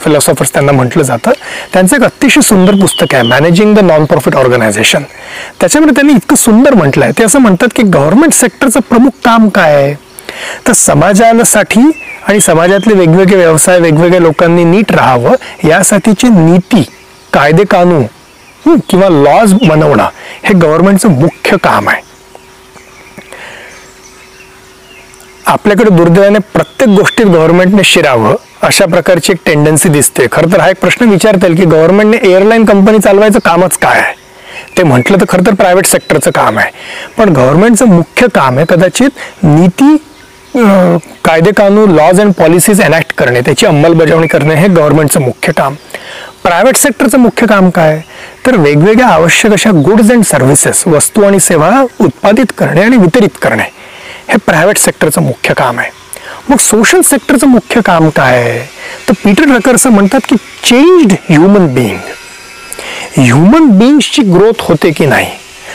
philosophers त्यांना म्हटलं जातं. त्यांचं एक अतिशय सुंदर पुस्तक आहे managing the non profit organisation. त्याच्यामध्ये त्यांनी इतकं सुंदर म्हटलं आहे, ते असं म्हणतात की गव्हर्नमेंट सेक्टरचं प्रमुख काम काय आहे तर समाजासाठी आणि समाजातले वेगवेगळे व्यवसाय वेगवेगळ्या लोकांनी नीट राहावं यासाठीची नीती, कायदे कानून किंवा लॉज बनवणं हे गव्हर्नमेंटचं मुख्य काम आहे. आपल्याकडे दुर्दैवाने प्रत्येक गोष्टीत गव्हर्नमेंटने शिरावं अशा प्रकारची एक टेंडन्सी दिसते. खरं तर हा एक प्रश्न विचारता येईल की गव्हर्नमेंटने एअरलाईन कंपनी चालवायचं कामच काय आहे? ते म्हटलं तर खरं तर प्रायव्हेट सेक्टरचं काम आहे. पण गव्हर्नमेंटचं मुख्य काम आहे कदाचित नीती, कायदे कानून, लॉज अँड पॉलिसीज एनॅक्ट करणे, त्याची अंमलबजावणी करणे हे गव्हर्नमेंटचं मुख्य काम. प्रायव्हेट सेक्टरचं मुख्य काम काय तर वेगवेगळ्या आवश्यक अशा गुड्स अँड सर्व्हिसेस, वस्तू आणि सेवा उत्पादित करणे आणि वितरित करणे हे प्रायव्हेट सेक्टरचं मुख्य काम आहे. मग सोशल सेक्टरचं मुख्य काम काय आहे तर पीटर ड्रकर म्हणतात की चेंज्ड ह्युमन बिईंग. ह्युमन बिईंग्सची ग्रोथ होते की नाही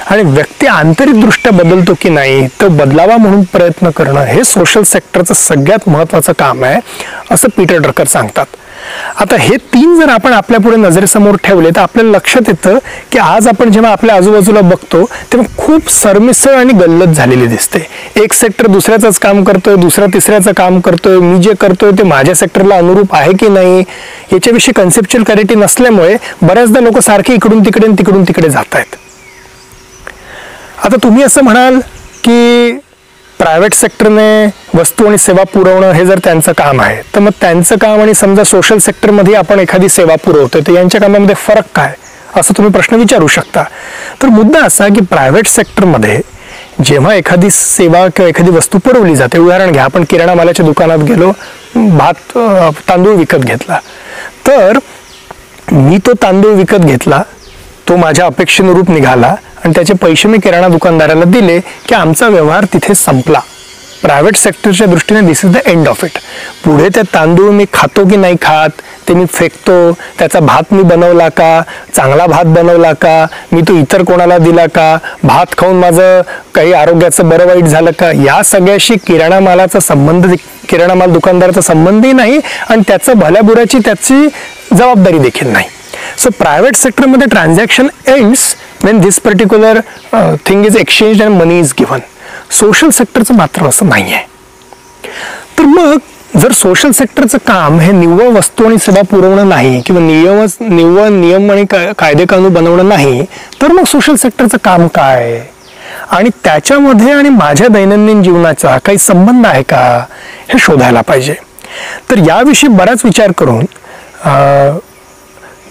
आणि व्यक्ती आंतरिकदृष्ट्या बदलतो की नाही तो बदलावा म्हणून प्रयत्न करणं हे सोशल सेक्टरचं सगळ्यात महत्त्वाचं काम आहे असं पीटर ड्रकर सांगतात. आता हे तीन जर आपण आपल्या पुढे नजरेसमोर ठेवले तर आपल्याला लक्षात येतं की आज आपण जेव्हा आपल्या आजूबाजूला बघतो तेव्हा खूप सरमिसळ आणि गल्लत झालेली दिसते. एक सेक्टर दुसऱ्याचंच काम करतोय, दुसरा तिसऱ्याचं काम करतोय, मी जे करतोय ते माझ्या सेक्टरला अनुरूप आहे की नाही याच्याविषयी कन्सेप्च्युअल क्लॅरिटी नसल्यामुळे बऱ्याचदा लोक सारखे इकडून तिकडे तिकडून तिकडे जात आहेत. आता तुम्ही असं म्हणाल की प्रायव्हेट सेक्टरने वस्तू आणि सेवा पुरवणं हे जर त्यांचं काम आहे तर मग त्यांचं काम आणि समजा सोशल सेक्टरमध्ये आपण एखादी सेवा पुरवतोय तर यांच्या कामामध्ये फरक काय असं तुम्ही प्रश्न विचारू शकता. तर मुद्दा असा की प्रायव्हेट सेक्टरमध्ये जेव्हा एखादी सेवा किंवा एखादी वस्तू पुरवली जाते, उदाहरण घ्या आपण किराणा मालाच्या दुकानात गेलो, तांदूळ विकत घेतला, तर मी तो तांदूळ विकत घेतला, तो माझ्या अपेक्षेनुरूप निघाला आणि त्याचे पैसे मी किराणा दुकानदाराला दिले की आमचा व्यवहार तिथे संपला. प्रायव्हेट सेक्टरच्या दृष्टीने this is the end of it. पुढे ते तांदूळ मी खातो की नाही खात, ते मी फेकतो, त्याचा भात मी बनवला का, चांगला भात बनवला का, मी तो इतर कोणाला दिला का, भात खाऊन माझं काही आरोग्याचं बरं वाईट झालं का, या सगळ्याशी किराणा मालाचा संबंध, किराणा माल दुकानदाराचा संबंधही नाही आणि त्याचं भल्याबुऱ्याची त्याची जबाबदारी देखील नाही. So private sector मध्ये transaction ends when this particular thing is exchanged and money is given. Social सेक्टरचं मात्र असं नाही आहे. तर मग जर सोशल सेक्टरचं काम हे निव्वळ वस्तू आणि सेवा पुरवणं नाही किंवा निव्वळ नियम आणि कायदे कानून बनवणं नाही तर मग सोशल सेक्टरचं काम काय आणि त्याच्यामध्ये आणि माझ्या दैनंदिन जीवनाचा काही संबंध आहे का हे शोधायला पाहिजे. तर याविषयी बराच विचार करून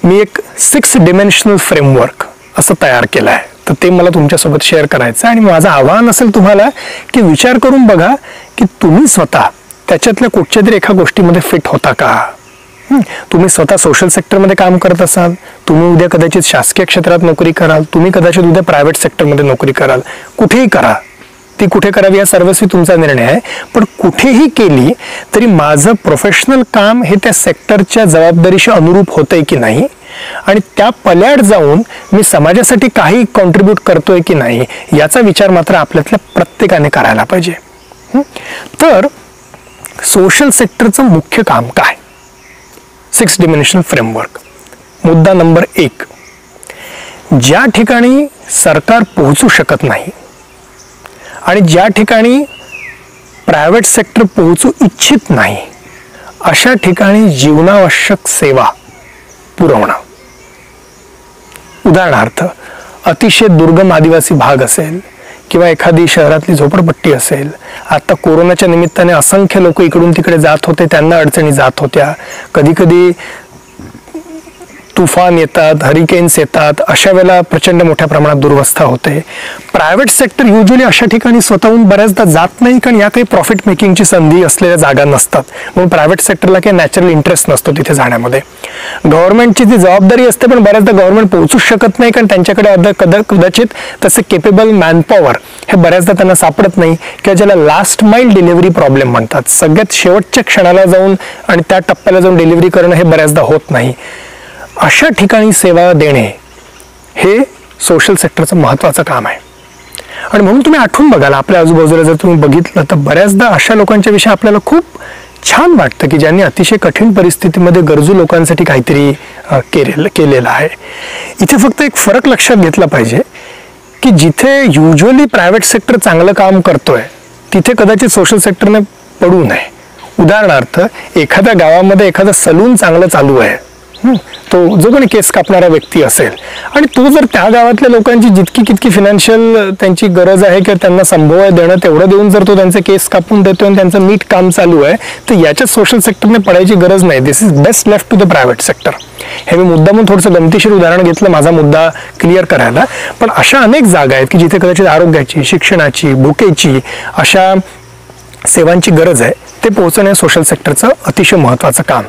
मी एक 6 डिमेन्शनल फ्रेमवर्क असं तयार केलं आहे. तर ते मला तुमच्यासोबत शेअर करायचं आणि माझं आव्हान असेल तुम्हाला की विचार करून बघा की तुम्ही स्वतः त्याच्यातल्या कुठच्या तरी एका गोष्टीमध्ये फिट होता का. तुम्ही स्वतः सोशल सेक्टरमध्ये काम करत असाल, तुम्ही उद्या कदाचित शासकीय क्षेत्रात नोकरी कराल, तुम्ही कदाचित उद्या प्रायव्हेट सेक्टरमध्ये नोकरी कराल, कुठेही करा, ती कुठे करावी या सर्वस्वी तुमचा निर्णय आहे. पण कुठेही केली तरी माझं प्रोफेशनल काम हे त्या सेक्टरच्या जबाबदारीशी अनुरूप होतंय की नाही आणि त्या पल्याड जाऊन मी समाजासाठी काही कॉन्ट्रीब्यूट करतोय की नाही याचा विचार मात्र आपल्यातल्या प्रत्येकाने करायला पाहिजे. तर सोशल सेक्टरचं मुख्य काम काय? 6 डिमेन्शनल फ्रेमवर्क. मुद्दा नंबर 1, ज्या ठिकाणी सरकार पोहोचू शकत नाही आणि ज्या ठिकाणी प्रायव्हेट सेक्टर पोहोचू इच्छित नाही अशा ठिकाणी जीवनावश्यक सेवा पुरवणं. उदाहरणार्थ अतिशय दुर्गम आदिवासी भाग असेल किंवा एखादी शहरातली झोपडपट्टी असेल, आता कोरोनाच्या निमित्ताने असंख्य लोक इकडून तिकडे जात होते, त्यांना अडचणी जात होत्या. कधी कधी तुफान येतात, हरिकेन्स येतात, अशा वेळेला प्रचंड मोठ्या प्रमाणात दुर्वस्था होते. प्रायव्हेट सेक्टर युजली अशा ठिकाणी स्वतःहून बऱ्याचदा जात नाही, कारण या काही प्रॉफिट मेकिंगची संधी असलेल्या जागा नसतात, म्हणून प्रायव्हेट सेक्टरला काही नॅचरल इंटरेस्ट नसतो तिथे जाण्यामध्ये. गव्हर्नमेंटची ती जबाबदारी असते, पण बऱ्याचदा गव्हर्नमेंट पोहोचूच शकत नाही, कारण त्यांच्याकडे कदाचित तसे केपेबल मॅनपॉवर हे बऱ्याचदा त्यांना सापडत नाही, किंवा ज्याला लास्ट माइल डिलिव्हरी प्रॉब्लेम म्हणतात. सगळ्यात शेवटच्या क्षणाला जाऊन आणि त्या टप्प्याला जाऊन डिलिव्हरी करणं हे बऱ्याचदा होत नाही. अशा ठिकाणी सेवा देणे हे सोशल सेक्टरचं महत्त्वाचं काम आहे. आणि म्हणून तुम्ही आठवून बघाल, आपल्या आजूबाजूला जर तुम्ही बघितलं तर बऱ्याचदा अशा लोकांच्या विषयी आपल्याला खूप छान वाटतं की ज्यांनी अतिशय कठीण परिस्थितीमध्ये गरजू लोकांसाठी काहीतरी केलेलं आहे. इथे फक्त एक फरक लक्षात घेतला पाहिजे की जिथे युजली प्रायव्हेट सेक्टर चांगलं काम करतोय तिथे कदाचित सोशल सेक्टरने पडू नये. उदाहरणार्थ, एखाद्या गावामध्ये एखादं सलून चांगलं चालू आहे, तो जो कोणी केस कापणारा व्यक्ती असेल, आणि तो जर त्या गावातल्या लोकांची जितकी कितकी फिनान्शियल त्यांची गरज आहे किंवा त्यांना संभव देणं तेवढं देऊन जर तो त्यांचे केस कापून देतोय आणि त्यांचं नीट काम चालू आहे, तर याच्यात सोशल सेक्टरने पडायची गरज नाही. This is best left to the private sector. हे मी मुद्दामून थोडंसं गमतीशीर उदाहरण घेतलं माझा मुद्दा क्लिअर करायला, पण अशा अनेक जागा आहेत की जिथे कदाचित आरोग्याची, शिक्षणाची, भुकेची अशा सेवांची गरज आहे, ते पोहोचवणे सोशल सेक्टरचं अतिशय महत्त्वाचं काम.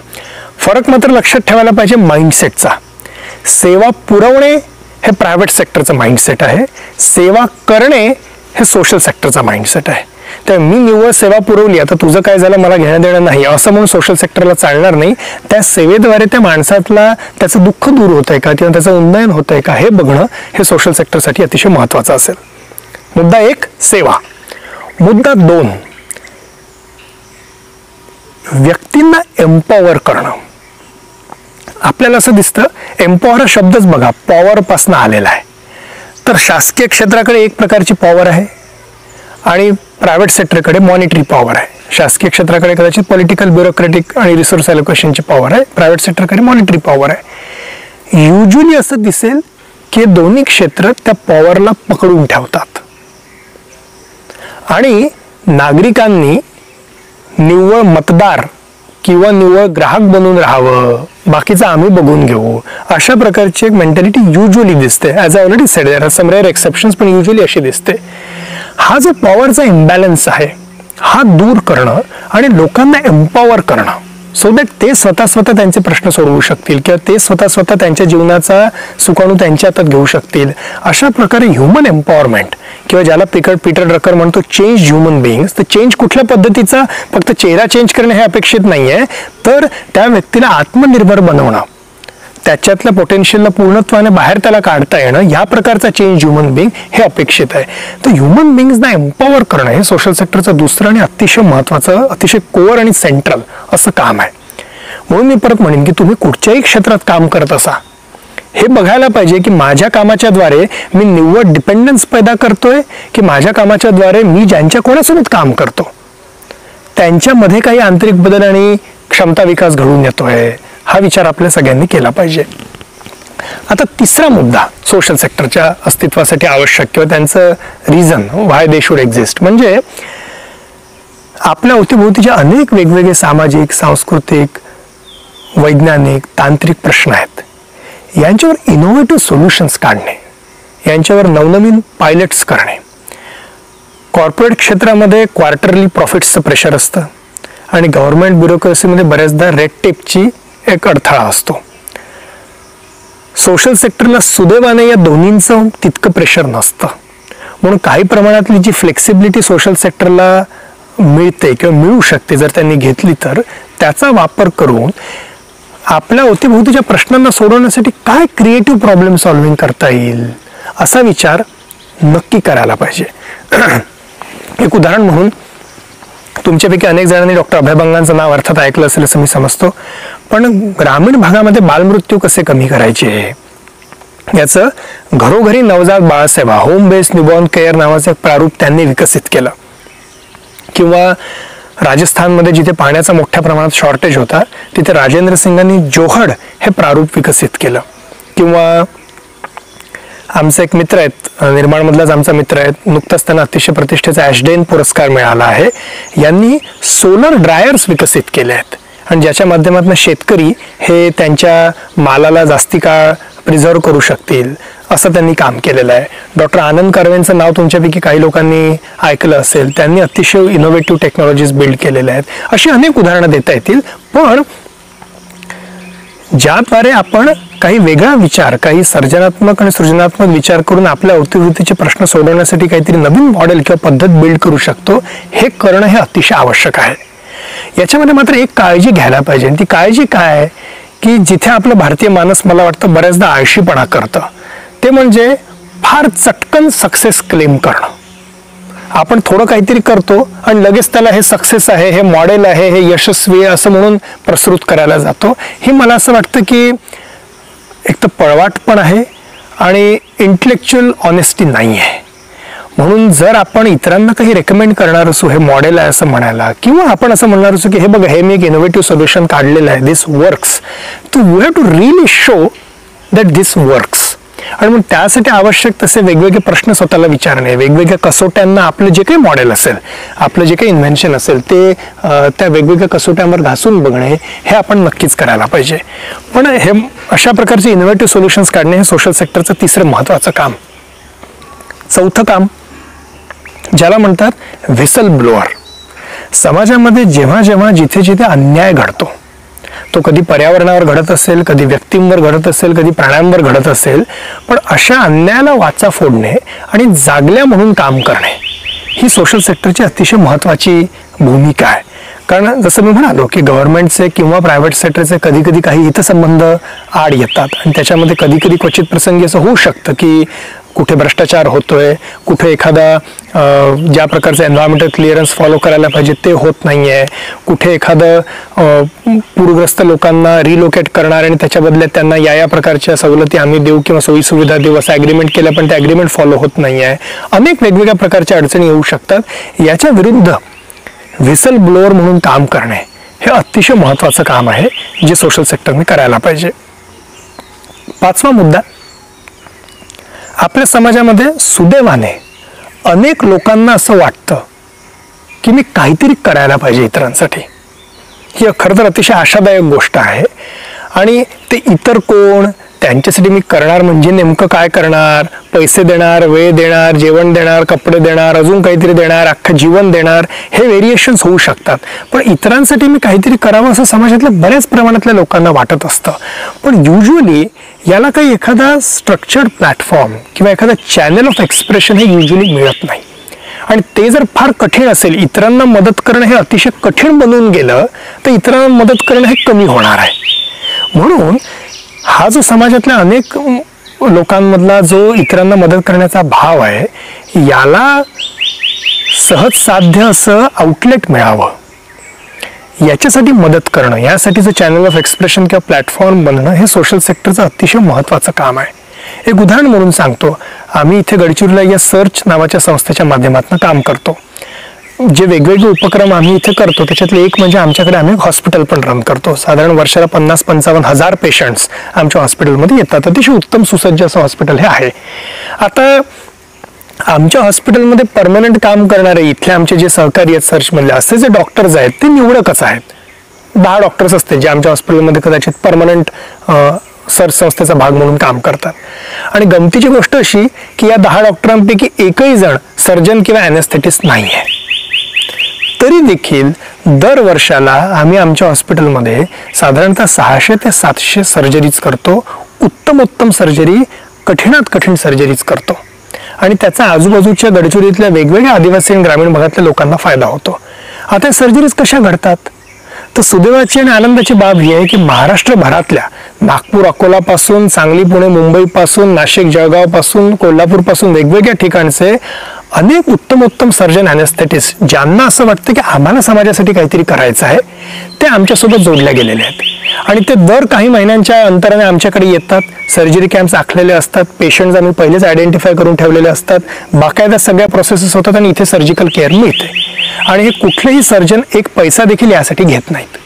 फरक मात्र लक्षात ठेवायला पाहिजे माइंडसेटचा. सेवा पुरवणे हे प्रायव्हेट सेक्टरचं माइंडसेट आहे, सेवा करणे हे सोशल सेक्टरचा माइंडसेट आहे. तर मी निव्वळ सेवा पुरवली, आता तुझं काय झालं मला घेणं देणं नाही असं म्हणून सोशल सेक्टरला चालणार नाही. त्या सेवेद्वारे त्या माणसातला त्याचं दुःख दूर होतंय का किंवा त्याचं उन्नयन होतंय का हे बघणं हे सोशल सेक्टरसाठी अतिशय महत्त्वाचं असेल. मुद्दा 1 सेवा. मुद्दा 2 व्यक्तींना एम्पॉवर करणं. आपल्याला असं दिसतं, एम्पॉवर हा शब्दच बघा पॉवर पासून आलेला आहे. तर शासकीय क्षेत्राकडे एक प्रकारची पॉवर आहे आणि प्रायव्हेट सेक्टरकडे मॉनिटरी पॉवर आहे. शासकीय क्षेत्राकडे कदाचित पॉलिटिकल, ब्युरोक्रेटिक आणि रिसोर्स अलोकेशनची पॉवर आहे, प्रायव्हेट सेक्टरकडे मॉनिटरी पॉवर आहे. युजली असं दिसेल की दोन्ही क्षेत्र त्या पॉवरला पकडून ठेवतात आणि नागरिकांनी निव्वळ मतदार किंवा निव्वळ ग्राहक बनून राहावं, बाकीचं आम्ही बघून घेऊ, अशा प्रकारची एक मेंटॅलिटी युजली दिसते. As I already said, there are some rare exceptions, पण युजली अशी दिसते. हा जो पॉवरचा इम्बॅलन्स आहे हा दूर करणं आणि लोकांना एम्पॉवर करणं, सो दॅट ते स्वतः त्यांचे प्रश्न सोडवू शकतील किंवा ते स्वतः त्यांच्या जीवनाचा सुकाणू त्यांच्या हातात घेऊ शकतील, अशा प्रकारे ह्युमन एम्पॉवरमेंट किंवा ज्याला पीटर ड्रकर म्हणतो चेंज ह्युमन बिईंग्स. तर चेंज कुठल्या पद्धतीचा, फक्त चेहरा चेंज करणे हे अपेक्षित नाहीये, तर त्या व्यक्तीला आत्मनिर्भर बनवणं, त्याच्यातल्या पोटेन्शियलला पूर्णत्वाने बाहेर त्याला काढता येणं, या प्रकारचा चेंज ह्युमन बिईंग हे अपेक्षित आहे. तर ह्युमन बिईंग्सना एम्पॉवर करणं हे सोशल सेक्टरचं दुसरं आणि अतिशय महत्त्वाचं, अतिशय कोअर आणि सेंट्रल असं काम आहे. म्हणून मी परत म्हणेन की तुम्ही कुठच्याही क्षेत्रात काम करत असा, हे बघायला पाहिजे की माझ्या कामाच्या द्वारे मी निव्वळ डिपेंडन्स पैदा करतोय की माझ्या कामाच्या द्वारे मी ज्यांच्या कोणासोबत काम करतो त्यांच्यामध्ये काही आंतरिक बदल आणि क्षमता विकास घडून येतोय, हा विचार आपल्या सगळ्यांनी केला पाहिजे. आता तिसरा मुद्दा सोशल सेक्टरच्या अस्तित्वासाठी आवश्यक किंवा त्यांचं reason why they should exist, म्हणजे आपल्या अवतीभोवतीचे अनेक वेगवेगळे सामाजिक, सांस्कृतिक, वैज्ञानिक, तांत्रिक प्रश्न आहेत. यांच्यावर इनोव्हेटिव्ह सोल्युशन्स काढणे, यांच्यावर नवनवीन पायलट्स करणे. कॉर्पोरेट क्षेत्रामध्ये क्वार्टरली प्रॉफिट्सचं प्रेशर असतं आणि गव्हर्नमेंट ब्युरोक्रेसीमध्ये बऱ्याचदा रेड टेपची एक अडथळा असतो. सोशल सेक्टरला सुदैवाने या दोन्हींचं तितकं प्रेशर नसतं, म्हणून काही प्रमाणातली जी फ्लेक्सिबिलिटी सोशल सेक्टरला मिळते किंवा मिळू शकते जर त्यांनी घेतली, तर त्याचा वापर करून आपल्या अवतीभोवतीच्या प्रश्नांना सोडवण्यासाठी काय क्रिएटिव्ह प्रॉब्लेम सॉल्व्हिंग करता येईल असा विचार नक्की करायला पाहिजे. एक उदाहरण म्हणून, तुमच्यापैकी अनेक जणांनी डॉक्टर अभय बंगांचं नाव अर्थात ऐकलं असेल असं मी समजतो, पण ग्रामीण भागामध्ये बालमृत्यू कसे कमी करायचे याचं घरोघरी नवजात बाळसेवा, होम बेस्ड न्यूबॉर्न केअर नावाचं एक प्रारूप त्यांनी विकसित केलं. किंवा राजस्थानमध्ये जिथे पाण्याचा मोठ्या प्रमाणात शॉर्टेज होता तिथे राजेंद्र सिंगांनी जोहड हे प्रारूप विकसित केलं. किंवा आमचा एक मित्र आहेत, निर्माणमधलाच आमचा मित्र आहेत, नुकताच त्यांना अतिशय प्रतिष्ठेचा ॲशडेन पुरस्कार मिळाला आहे. यांनी सोलर ड्रायर्स विकसित केले आहेत आणि ज्याच्या माध्यमातून शेतकरी हे त्यांच्या मालाला जास्ती काळ प्रिझर्व करू शकतील असं त्यांनी काम केलेलं आहे. डॉक्टर आनंद कर्वेंचं नाव तुमच्यापैकी काही लोकांनी ऐकलं असेल. त्यांनी अतिशय इनोव्हेटिव्ह टेक्नॉलॉजीज बिल्ड केलेल्या आहेत. अशी अनेक उदाहरणं देता येतील. पण ज्याद्वारे आपण काही वेगळा विचार, काही सर्जनात्मक आणि सृजनात्मक विचार करून आपल्या अवतीभोवतीचे प्रश्न सोडवण्यासाठी काहीतरी नवीन मॉडेल किंवा पद्धत बिल्ड करू शकतो, हे करणं हे अतिशय आवश्यक आहे. याच्यामध्ये मात्र एक काळजी घ्यायला पाहिजे. ती काळजी काय आहे की जिथे आपलं भारतीय माणूस मला वाटतं बऱ्याचदा आळशीपणा करतं, ते म्हणजे फार चटकन सक्सेस क्लेम करणं. आपण थोडं काहीतरी करतो आणि लगेच त्याला हे सक्सेस आहे, हे मॉडेल आहे, हे यशस्वी आहे असं म्हणून प्रस्तुत करायला जातो. हे मला असं वाटतं की एक तर पळवाट पण आहे आणि इंटेलेक्च्युअल ऑनेस्टी नाही आहे. म्हणून जर आपण इतरांना काही रेकमेंड करणार असू हे मॉडेल आहे असं म्हणायला, किंवा आपण असं म्हणणार असू की हे बघा हे मी एक इनोव्हेटिव्ह सोल्युशन काढलेलं आहे, this works, to you have to really show that this works. आणि मग त्यासाठी आवश्यक तसे वेगवेगळे प्रश्न स्वतःला विचारणे, वेगवेगळ्या कसोट्यांना आपलं जे काही मॉडेल असेल, आपलं जे काही इन्व्हेन्शन असेल ते त्या वेगवेगळ्या कसोट्यांवर घासून बघणे हे आपण नक्कीच करायला पाहिजे. पण हे अशा प्रकारचे इनोव्हेटिव्ह सोल्युशन्स काढणे हे सोशल सेक्टरचं तिसरं महत्त्वाचं काम. चौथं काम ज्याला म्हणतात व्हिसल ब्लोअर. समाजामध्ये जेव्हा जेव्हा जिथे जिथे अन्याय घडतो, तो कधी पर्यावरणावर घडत असेल, कधी व्यक्तींवर घडत असेल, कधी प्राण्यांवर घडत असेल, पण अशा अन्यायाला वाचा फोडणे आणि जागल्या म्हणून काम करणे ही सोशल सेक्टरची अतिशय महत्त्वाची भूमिका आहे. कारण जसं मी म्हणालो की गव्हर्नमेंटचे किंवा प्रायव्हेट सेक्टरचे कधी कधी काही हितसंबंध आड येतात आणि त्याच्यामध्ये कधी कधी क्वचित प्रसंगी असं होऊ शकतं की कुठे भ्रष्टाचार होतोय, कुठे एखादा ज्या प्रकारचं एन्व्हायरमेंटल क्लिअरन्स फॉलो करायला पाहिजे ते होत नाही आहे, कुठे एखादं पूरग्रस्त लोकांना रिलोकेट करणार आणि त्याच्या बदल्यात त्यांना या प्रकारच्या सवलती आम्ही देऊ किंवा सोयीसुविधा देऊ असं ॲग्रीमेंट केलं पण ते ॲग्रीमेंट फॉलो होत नाही आहे. अनेक वेगवेगळ्या प्रकारच्या अडचणी येऊ शकतात. याच्या विरुद्ध व्हिसल ब्लोअर म्हणून काम करणे हे अतिशय महत्त्वाचं काम आहे जे सोशल सेक्टरने करायला पाहिजे. पाचवा मुद्दा, आपल्या समाजामध्ये सुदैवाने अनेक लोकांना असं वाटतं की मी काहीतरी करायला पाहिजे इतरांसाठी. ही खरं तर अतिशय आशादायक गोष्ट आहे. आणि ते इतर कोण, त्यांच्यासाठी मी करणार म्हणजे नेमकं काय करणार, पैसे देणार, वेळ देणार, जेवण देणार, कपडे देणार, अजून काहीतरी देणार, अख्खं जीवन देणार, हे व्हेरिएशन्स होऊ शकतात. पण इतरांसाठी मी काहीतरी करावं असं समाजातल्या बऱ्याच प्रमाणातल्या लोकांना वाटत असतं. पण युजली याला काही एखादा स्ट्रक्चर्ड प्लॅटफॉर्म किंवा एखादा चॅनल ऑफ एक्सप्रेशन हे युजली मिळत नाही. आणि ते जर फार कठीण असेल, इतरांना मदत करणं हे अतिशय कठीण बनून गेलं तर इतरांना मदत करणं हे कमी होणार आहे. म्हणून हा जो समाजातल्या अनेक लोकांमधला जो इतरांना मदत करण्याचा भाव आहे, याला सहज साध्य असं आउटलेट मिळावं, याच्यासाठी मदत करणं, यासाठीचं चॅनल ऑफ एक्सप्रेशन किंवा प्लॅटफॉर्म बनणं हे सोशल सेक्टरचं अतिशय महत्त्वाचं काम आहे. एक उदाहरण म्हणून सांगतो. आम्ही इथे गडचिरोलीला या सर्च नावाच्या संस्थेच्या माध्यमातून काम करतो. जे वेगवेगळे उपक्रम आम्ही इथे करतो त्याच्यातले एक म्हणजे आमच्याकडे आम्ही हॉस्पिटल पण रन करतो. साधारण वर्षाला 50-55 हजार पेशंट्स आमच्या हॉस्पिटलमध्ये येतात. अतिशय उत्तम सुसज्ज असं हॉस्पिटल हे आहे. आता आमच्या हॉस्पिटलमध्ये परमनंट काम करणारे इथले आमचे जे सहकारी आहेत सर्चमधले, असे जे डॉक्टर्स आहेत ते निवडकच आहेत. 10 डॉक्टर्स असते जे आमच्या हॉस्पिटलमध्ये कदाचित परमनंट सर्च संस्थेचा भाग म्हणून काम करतात. आणि गमतीची गोष्ट अशी की या 10 डॉक्टरांपैकी एकही जण सर्जन किंवा ॲनेस्थेटिस्ट नाही आहे. तरी देखील दर वर्षाला आम्ही आमच्या हॉस्पिटलमध्ये साधारणतः 600 ते 700 सर्जरीज करतो. उत्तम सर्जरी, कठीणात कठीण सर्जरीज करतो. आणि त्याचा आजूबाजूच्या गडचिरोलीतल्या वेगवेगळ्या आदिवासी आणि ग्रामीण भागातल्या लोकांना फायदा होतो. आता सर्जरीज कशा घडतात, तर सुदैवाची आणि आनंदाची बाब ही आहे की महाराष्ट्रभरातल्या नागपूर, अकोलापासून, सांगली, पुणे, मुंबईपासून, नाशिक, जळगावपासून, कोल्हापूरपासून वेगवेगळ्या ठिकाणचे अनेक उत्तम सर्जन ॲनेस्थेटिस्ट ज्यांना असं वाटतं की आम्हाला समाजासाठी काहीतरी करायचं आहे, ते आमच्यासोबत जोडले गेलेले आहेत. आणि ते दर काही महिन्यांच्या अंतराने आमच्याकडे येतात. सर्जरी कॅम्प्स आखलेले असतात. पेशंट्स आम्ही पहिलेच आयडेंटिफाय करून ठेवलेले असतात. बाकायदा सगळ्या प्रोसेसेस होतात आणि इथे सर्जिकल केअर मिळते. आणि हे कुठलेही सर्जन एक पैसा देखील यासाठी घेत नाहीत.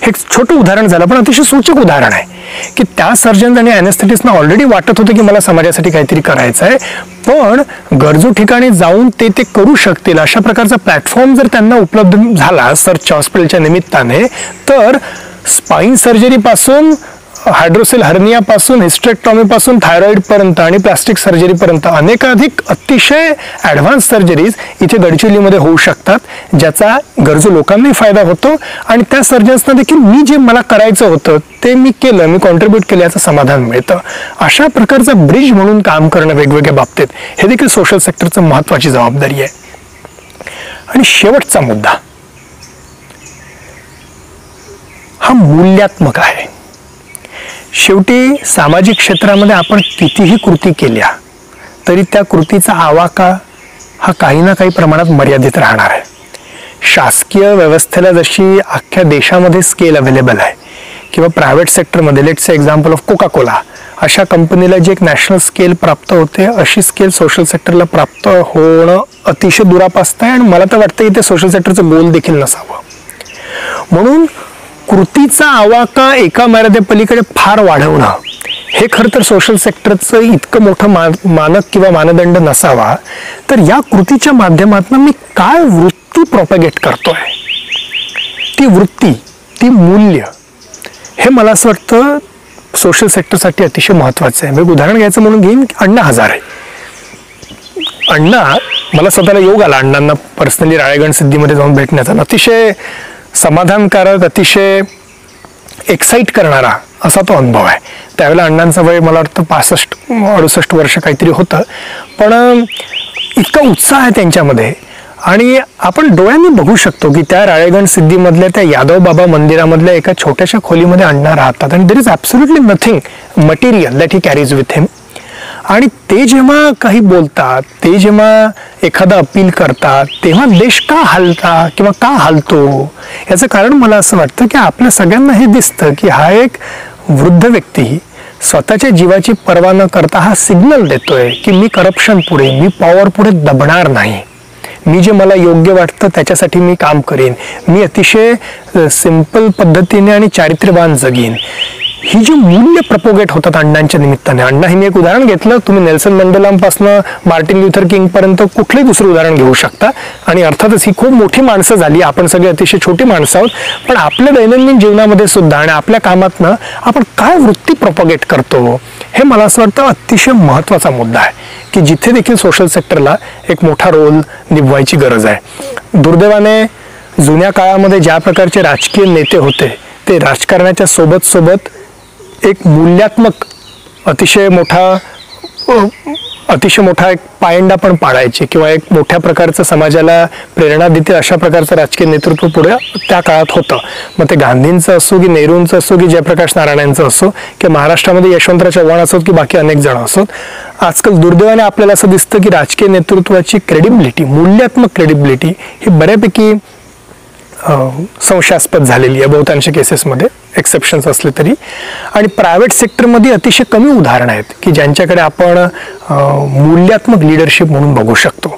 हे छोटं उदाहरण झालं, पण अतिशय सूचक उदाहरण आहे की त्या सर्जन आणि अॅनेस्थेटिस्टना ऑलरेडी वाटत होतं की मला समाजासाठी काहीतरी करायचं आहे, पण गरजू ठिकाणी जाऊन ते करू शकतील अशा प्रकारचा प्लॅटफॉर्म जर त्यांना उपलब्ध झाला सर्च हॉस्पिटलच्या निमित्ताने, तर स्पाइन सर्जरी पासून, हायड्रोसेल हर्निया पासून, हिस्टेक्टॉमी पासून, थायरॉइड पर्यंत आणि प्लास्टिक सर्जरी पर्यंत अनेकाधिक अतिशय ऍडव्हान्स सर्जरीज इथे गडचिरोलीमध्ये होऊ शकतात, ज्याचा गरजू लोकांनाही फायदा होतो आणि त्या सर्जन्सना देखील मी जे मला करायचं होतं ते मी केलं, मी कॉन्ट्रीब्यूट केलं याचं समाधान मिळतं. अशा प्रकारचा ब्रिज म्हणून काम करणं वेगवेगळ्या बाबतीत हे देखील सोशल सेक्टरचं महत्वाची जबाबदारी आहे. आणि शेवटचा मुद्दा हा मूल्यात्मक आहे. शेवटी सामाजिक क्षेत्रामध्ये आपण कितीही कृती केल्या तरी त्या कृतीचा आवाका हा काही ना काही प्रमाणात मर्यादित राहणार आहे. शासकीय व्यवस्थेला जशी अख्ख्या देशामध्ये स्केल अवेलेबल आहे किंवा प्रायव्हेट सेक्टरमध्ये, let's say example of Coca Cola अशा कंपनीला जी एक नॅशनल स्केल प्राप्त होते, अशी स्केल सोशल सेक्टरला प्राप्त होणं अतिशय दुरापास्त आहे आणि मला तर वाटतं की ते सोशल सेक्टरचं गोल देखील नसावं. म्हणून कृतीचा आवाका एका मर्यादेपलीकडे फार वाढवणं हे खरं तर सोशल सेक्टरचं इतकं मोठं मानक किंवा मानदंड नसावा. तर या कृतीच्या माध्यमातून मी काय वृत्ती प्रोपॅगेट करतोय, ती वृत्ती, ती मूल्य, हे मला असं वाटतं सोशल सेक्टरसाठी अतिशय महत्वाचं आहे. मी उदाहरण घ्यायचं म्हणून घेईन अण्णा हजारे. अण्णा, मला स्वतःला योग आला अण्णांना पर्सनली राळेगण सिद्धीमध्ये जाऊन भेटण्याचा. अतिशय समाधानकारक, अतिशय एक्साइट करणारा असा तो अनुभव आहे. त्यावेळेला अण्णांचं वय मला वाटतं 65-68 वर्ष काहीतरी होतं, पण इतका उत्साह आहे त्यांच्यामध्ये आणि आपण डोळ्यांनी बघू शकतो की त्या राळेगण सिद्धीमधल्या त्या यादव बाबा मंदिरामधल्या एका छोट्याशा खोलीमध्ये अण्णा राहतात आणि there is absolutely nothing material that he carries with him. आणि ते जेव्हा काही बोलतात, ते जेव्हा एखादा अपील करतात, तेव्हा देश का हलता किंवा का हलतो याचं कारण मला असं वाटतं की आपल्या सगळ्यांना हे दिसतं की हा एक वृद्ध व्यक्ती स्वतःच्या जीवाची पर्वा न करता हा सिग्नल देतोय की मी करप्शन पुढे, मी पॉवर पुढे दबणार नाही, मी जे मला योग्य वाटतं त्याच्यासाठी मी काम करेन, मी अतिशय सिंपल पद्धतीने आणि चारित्र्यवान जगीन. ही जी मूल्य प्रपोगेट होतात अण्णांच्या निमित्ताने. अण्णा हे मी एक उदाहरण घेतलं, तुम्ही नेल्सन मंडेलांपासून मार्टिन लुथर किंग पर्यंत कुठलंही दुसरं उदाहरण घेऊ शकता. आणि अर्थातच ही खूप मोठी माणसं झाली, आपण सगळे अतिशय छोटी माणसं आहोत, पण आपल्या दैनंदिन जीवनामध्ये सुद्धा आणि आपल्या कामातनं आपण काय वृत्ती प्रपोगेट करतो हे मला असं वाटतं अतिशय महत्वाचा मुद्दा आहे की जिथे देखील सोशल सेक्टरला एक मोठा रोल निभवायची गरज आहे. दुर्दैवाने जुन्या काळामध्ये ज्या प्रकारचे राजकीय नेते होते ते राजकारणाच्या सोबत एक मूल्यात्मक अतिशय मोठा एक पायंडा पण पाडायचे किंवा एक मोठ्या प्रकारचं समाजाला प्रेरणा देतील अशा प्रकारचं राजकीय नेतृत्व पुढे त्या काळात होतं. मग ते गांधींचं असो की नेहरूंचं असो की जयप्रकाश नारायणांचं असो की महाराष्ट्रामध्ये यशवंतराव चव्हाण असोत की बाकी अनेक जण असोत. आजकाल दुर्दैवाने आपल्याला असं दिसतं की राजकीय नेतृत्वाची क्रेडिबिलिटी, मूल्यात्मक क्रेडिबिलिटी ही बऱ्यापैकी संशयास्पद झालेली आहे बहुतांश केसेसमध्ये, एक्सेप्शन्स असले तरी. आणि प्रायव्हेट सेक्टरमध्ये अतिशय कमी उदाहरणं आहेत की ज्यांच्याकडे आपण मूल्यात्मक लिडरशिप म्हणून बघू शकतो.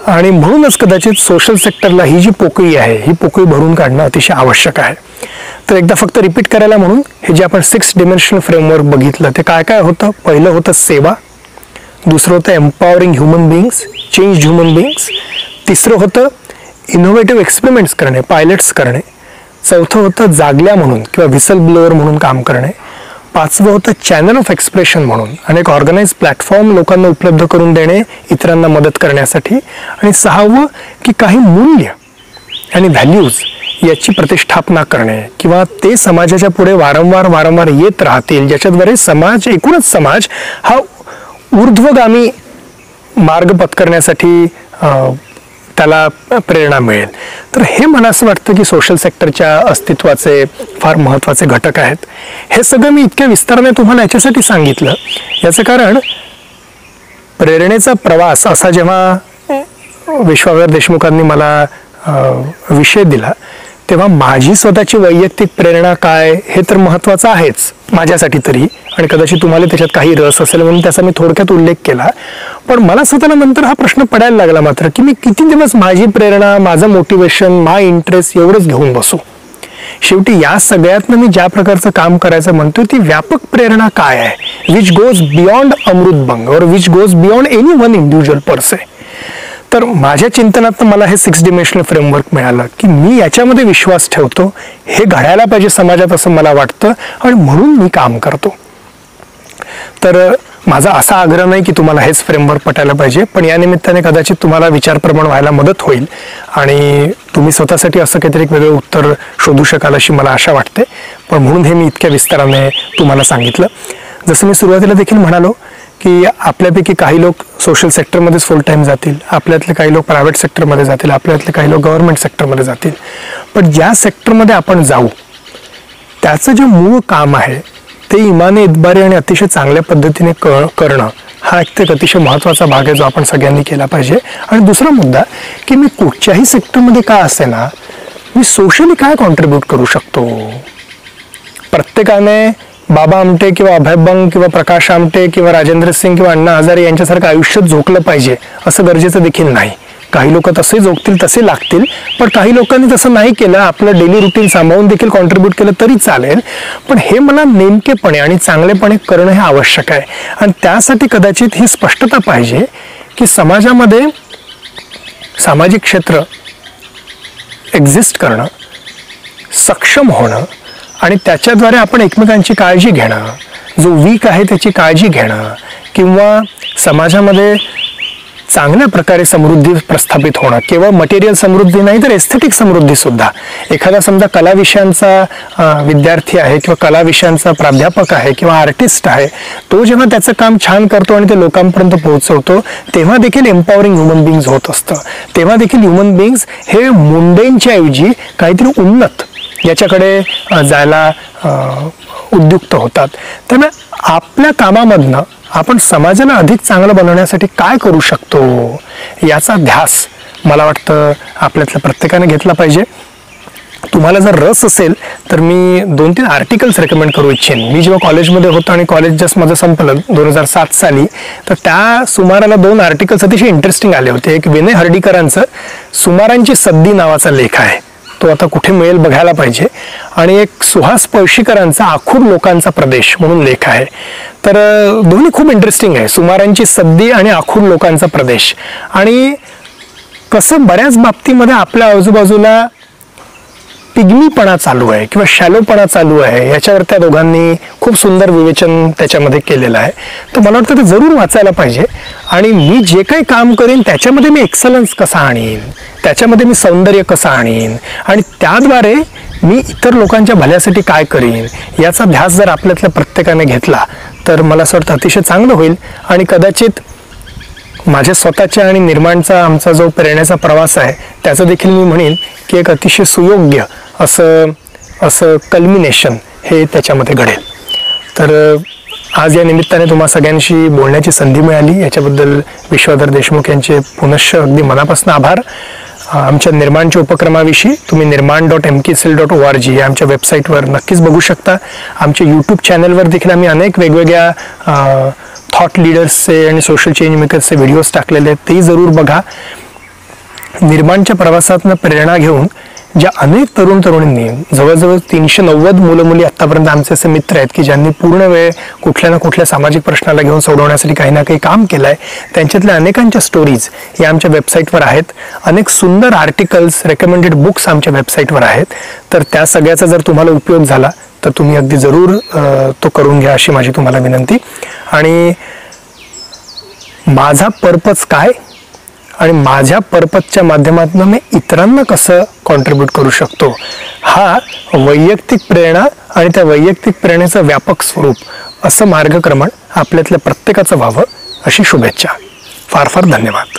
आणि म्हणूनच कदाचित सोशल सेक्टरला ही जी पोकळी आहे ही पोकळी भरून काढणं अतिशय आवश्यक आहे. तर एकदा फक्त रिपीट करायला म्हणून हे जे आपण 6 डिमेन्शनल फ्रेमवर्क बघितलं ते काय काय होतं. पहिलं होतं सेवा, दुसरं होतं empowering human beings, change human beings, तिसरं होतं इनोव्हेटिव्ह एक्सपेरिमेंट्स करणे, पायलट्स करणे, चौथं होतं जागल्या म्हणून किंवा व्हिसल ब्लोअर म्हणून काम करणे, पाचवं होतं चॅनल ऑफ एक्सप्रेशन म्हणून आणि एक ऑर्गनाइज प्लॅटफॉर्म लोकांना उपलब्ध करून देणे इतरांना मदत करण्यासाठी, आणि सहावं की काही मूल्य आणि व्हॅल्यूज याची प्रतिष्ठापना करणे किंवा ते समाजाच्या पुढे वारंवार येत राहतील ज्याच्याद्वारे समाज, एकूणच समाज हा ऊर्ध्वगामी मार्ग पत्करण्यासाठी त्याला प्रेरणा मिळेल. तर हे मला असं वाटतं की सोशल सेक्टरच्या अस्तित्वाचे फार महत्त्वाचे घटक आहेत. हे सगळं मी इतक्या विस्ताराने तुम्हाला याच्यासाठी सांगितलं, याचं कारण प्रेरणेचा प्रवास असा जेव्हा विश्वाधर देशमुखांनी मला विषय दिला तेव्हा माझी स्वतःची वैयक्तिक प्रेरणा काय हे तर महत्त्वाचं आहेच माझ्यासाठी तरी, आणि कदाचित तुम्हाला त्याच्यात काही रस असेल म्हणून त्याचा मी थोडक्यात उल्लेख केला. पण मला स्वतःला नंतर हा प्रश्न पडायला लागला मात्र की मी किती दिवस माझी प्रेरणा, माझं मोटिवेशन, माय इंटरेस्ट एवढंच घेऊन बसू. शेवटी या सगळ्यातनं मी ज्या प्रकारचं काम करायचं म्हणतोय ती व्यापक प्रेरणा काय आहे, विच गोज बियॉन्ड अमृतभंग और which goes beyond any one individual pursue. तर माझ्या चिंतनात मला हे 6 डिमेन्शनल फ्रेमवर्क मिळालं की मी याच्यामध्ये विश्वास ठेवतो, हे घडायला पाहिजे समाजात असं मला वाटतं आणि म्हणून मी काम करतो. तर माझा असा आग्रह नाही की तुम्हाला हेच फ्रेमवर्क पटायला पाहिजे, पण या निमित्ताने कदाचित तुम्हाला विचारप्रमाण व्हायला मदत होईल आणि तुम्ही स्वतःसाठी असं काहीतरी एक वेगळं उत्तर शोधू शकाल अशी मला आशा वाटते. पण म्हणून हे मी इतक्या विस्ताराने तुम्हाला सांगितलं. जसं मी सुरुवातीला देखील म्हणालो की आपल्यापैकी काही लोक सोशल सेक्टरमध्येच फुल टाईम जातील, आपल्यातले काही लोक प्रायव्हेट सेक्टरमध्ये जातील, आपल्यातले काही लोक गव्हर्नमेंट सेक्टरमध्ये जातील. पण ज्या सेक्टरमध्ये आपण जाऊ त्याचं जे मूळ काम आहे ते इमाने इतबारी आणि अतिशय चांगल्या पद्धतीने करणं हा एक अतिशय महत्त्वाचा भाग आहे जो आपण सगळ्यांनी केला पाहिजे. आणि दुसरा मुद्दा की मी कुठच्याही सेक्टरमध्ये का असे ना, मी सोशली काय कॉन्ट्रीब्यूट करू शकतो. प्रत्येकाने बाबा आमटे किंवा अभय बंग किंवा प्रकाश आमटे किंवा राजेंद्र सिंग किंवा अण्णा हजारे यांच्यासारखं आयुष्यात झोकलं पाहिजे असं गरजेचं देखील नाही. काही लोक तसे झोकतील, तसे लागतील, पण काही लोकांनी तसं नाही केलं, आपलं डेली रुटीन सांभाळून देखील कॉन्ट्रीब्यूट केलं तरी चालेल. पण हे मला नेमकेपणे आणि चांगलेपणे करणं हे आवश्यक आहे. आणि त्यासाठी कदाचित ही स्पष्टता पाहिजे की समाजामध्ये सामाजिक क्षेत्र एक्झिस्ट करणं, सक्षम होणं आणि त्याच्याद्वारे आपण एकमेकांची काळजी घेणं, जो वीक आहे त्याची काळजी घेणं किंवा समाजामध्ये चांगल्या प्रकारे समृद्धी प्रस्थापित होणं, केवळ मटेरियल समृद्धी नाही तर एस्थेटिक समृद्धी सुद्धा. एखादा समजा कला विषयांचा विद्यार्थी आहे किंवा कला विषयांचा प्राध्यापक आहे किंवा आर्टिस्ट आहे, तो जेव्हा त्याचं काम छान करतो आणि ते लोकांपर्यंत पोहोचवतो तेव्हा देखील एम्पॉवरिंग ह्युमन बिंग्स होत असतं. तेव्हा देखील ह्युमन बिंग्स हे मुंडेंच्या ऐवजी काहीतरी उन्नत याच्याकडे जायला उद्युक्त होतात. त्यामुळे आपल्या कामामधनं आपण समाजाला अधिक चांगलं बनवण्यासाठी काय करू शकतो याचा ध्यास मला वाटतं आपल्यातल्या प्रत्येकाने घेतला पाहिजे. तुम्हाला जर रस असेल तर मी 2-3 आर्टिकल्स रेकमेंड करू इच्छेन. मी जेव्हा कॉलेजमध्ये होतो आणि कॉलेज जस्ट माझं संपलं 2007 साली, तर त्या सुमाराला 2 आर्टिकल्स अतिशय इंटरेस्टिंग आले होते. एक विनय हर्डीकरांचं सुमारांची सद्दी नावाचा लेख आहे, तो आता कुठे मिळेल बघायला पाहिजे. आणि एक सुहास पळशीकरांचा आखूड लोकांचा प्रदेश म्हणून लेख आहे. तर दोन्ही खूप इंटरेस्टिंग आहे, सुमारांची सद्दी आणि आखूड लोकांचा प्रदेश. आणि कसं बऱ्याच बाबतीमध्ये आपल्या आजूबाजूला पिग्मीपणा चालू आहे किंवा शॅलोपणा चालू आहे याच्यावर त्या दोघांनी खूप सुंदर विवेचन त्याच्यामध्ये केलेलं आहे. तर मला वाटतं ते जरूर वाचायला पाहिजे. आणि मी जे काही काम करीन त्याच्यामध्ये मी एक्सलन्स कसा आणीन, त्याच्यामध्ये मी सौंदर्य कसं आणीन आणि त्याद्वारे मी इतर लोकांच्या भल्यासाठी काय करीन याचा ध्यास जर आपल्यातल्या प्रत्येकाने घेतला तर मला असं वाटतं अतिशय चांगलं होईल. आणि कदाचित माझ्या स्वतःच्या आणि निर्माणचा आमचा जो प्रेरणेचा प्रवास आहे त्याचं देखील मी म्हणेन की एक अतिशय सुयोग्य असं कल्मिनेशन हे त्याच्यामध्ये घडेल. तर आज या निमित्ताने तुम्हा सगळ्यांशी बोलण्याची संधी मिळाली याच्याबद्दल विश्वाधर देशमुख यांचे पुनश्च अगदी मनापासून आभार. आमच्या निर्माणच्या उपक्रमाविषयी तुम्ही निर्माण.mkcell.org या आमच्या वेबसाईटवर नक्कीच बघू शकता. आमच्या यूट्यूब चॅनलवर देखील आम्ही अनेक वेगवेगळ्या थॉट लीडर्सचे आणि सोशल चेंज मेकर्सचे व्हिडिओज टाकलेले आहेत, तेही जरूर बघा. निर्माणच्या प्रवासातनं प्रेरणा घेऊन ज्या अनेक तरुण तरुणींनी जवळजवळ 390 मुलं मुली आतापर्यंत आमचे असे मित्र आहेत की ज्यांनी पूर्ण वेळ कुठल्या ना कुठल्या सामाजिक प्रश्नाला घेऊन सोडवण्यासाठी काही ना काही काम केलं आहे, त्यांच्यातल्या अनेकांच्या स्टोरीज या आमच्या वेबसाईटवर आहेत. अनेक सुंदर आर्टिकल्स, रेकमेंडेड बुक्स आमच्या वेबसाईटवर आहेत. तर त्या सगळ्याचा जर तुम्हाला उपयोग झाला तर तुम्ही अगदी जरूर तो करून घ्या अशी माझी तुम्हाला विनंती. आणि माझा पर्पज काय आणि माझ्या पर्पजच्या माध्यमातून मी इतरांना कसं कॉन्ट्रीब्यूट करू शकतो हा वैयक्तिक प्रेरणा आणि त्या वैयक्तिक प्रेरणेचं व्यापक स्वरूप असं मार्गक्रमण आपल्यातल्या प्रत्येकाचं व्हावं अशी शुभेच्छा. फार फार धन्यवाद.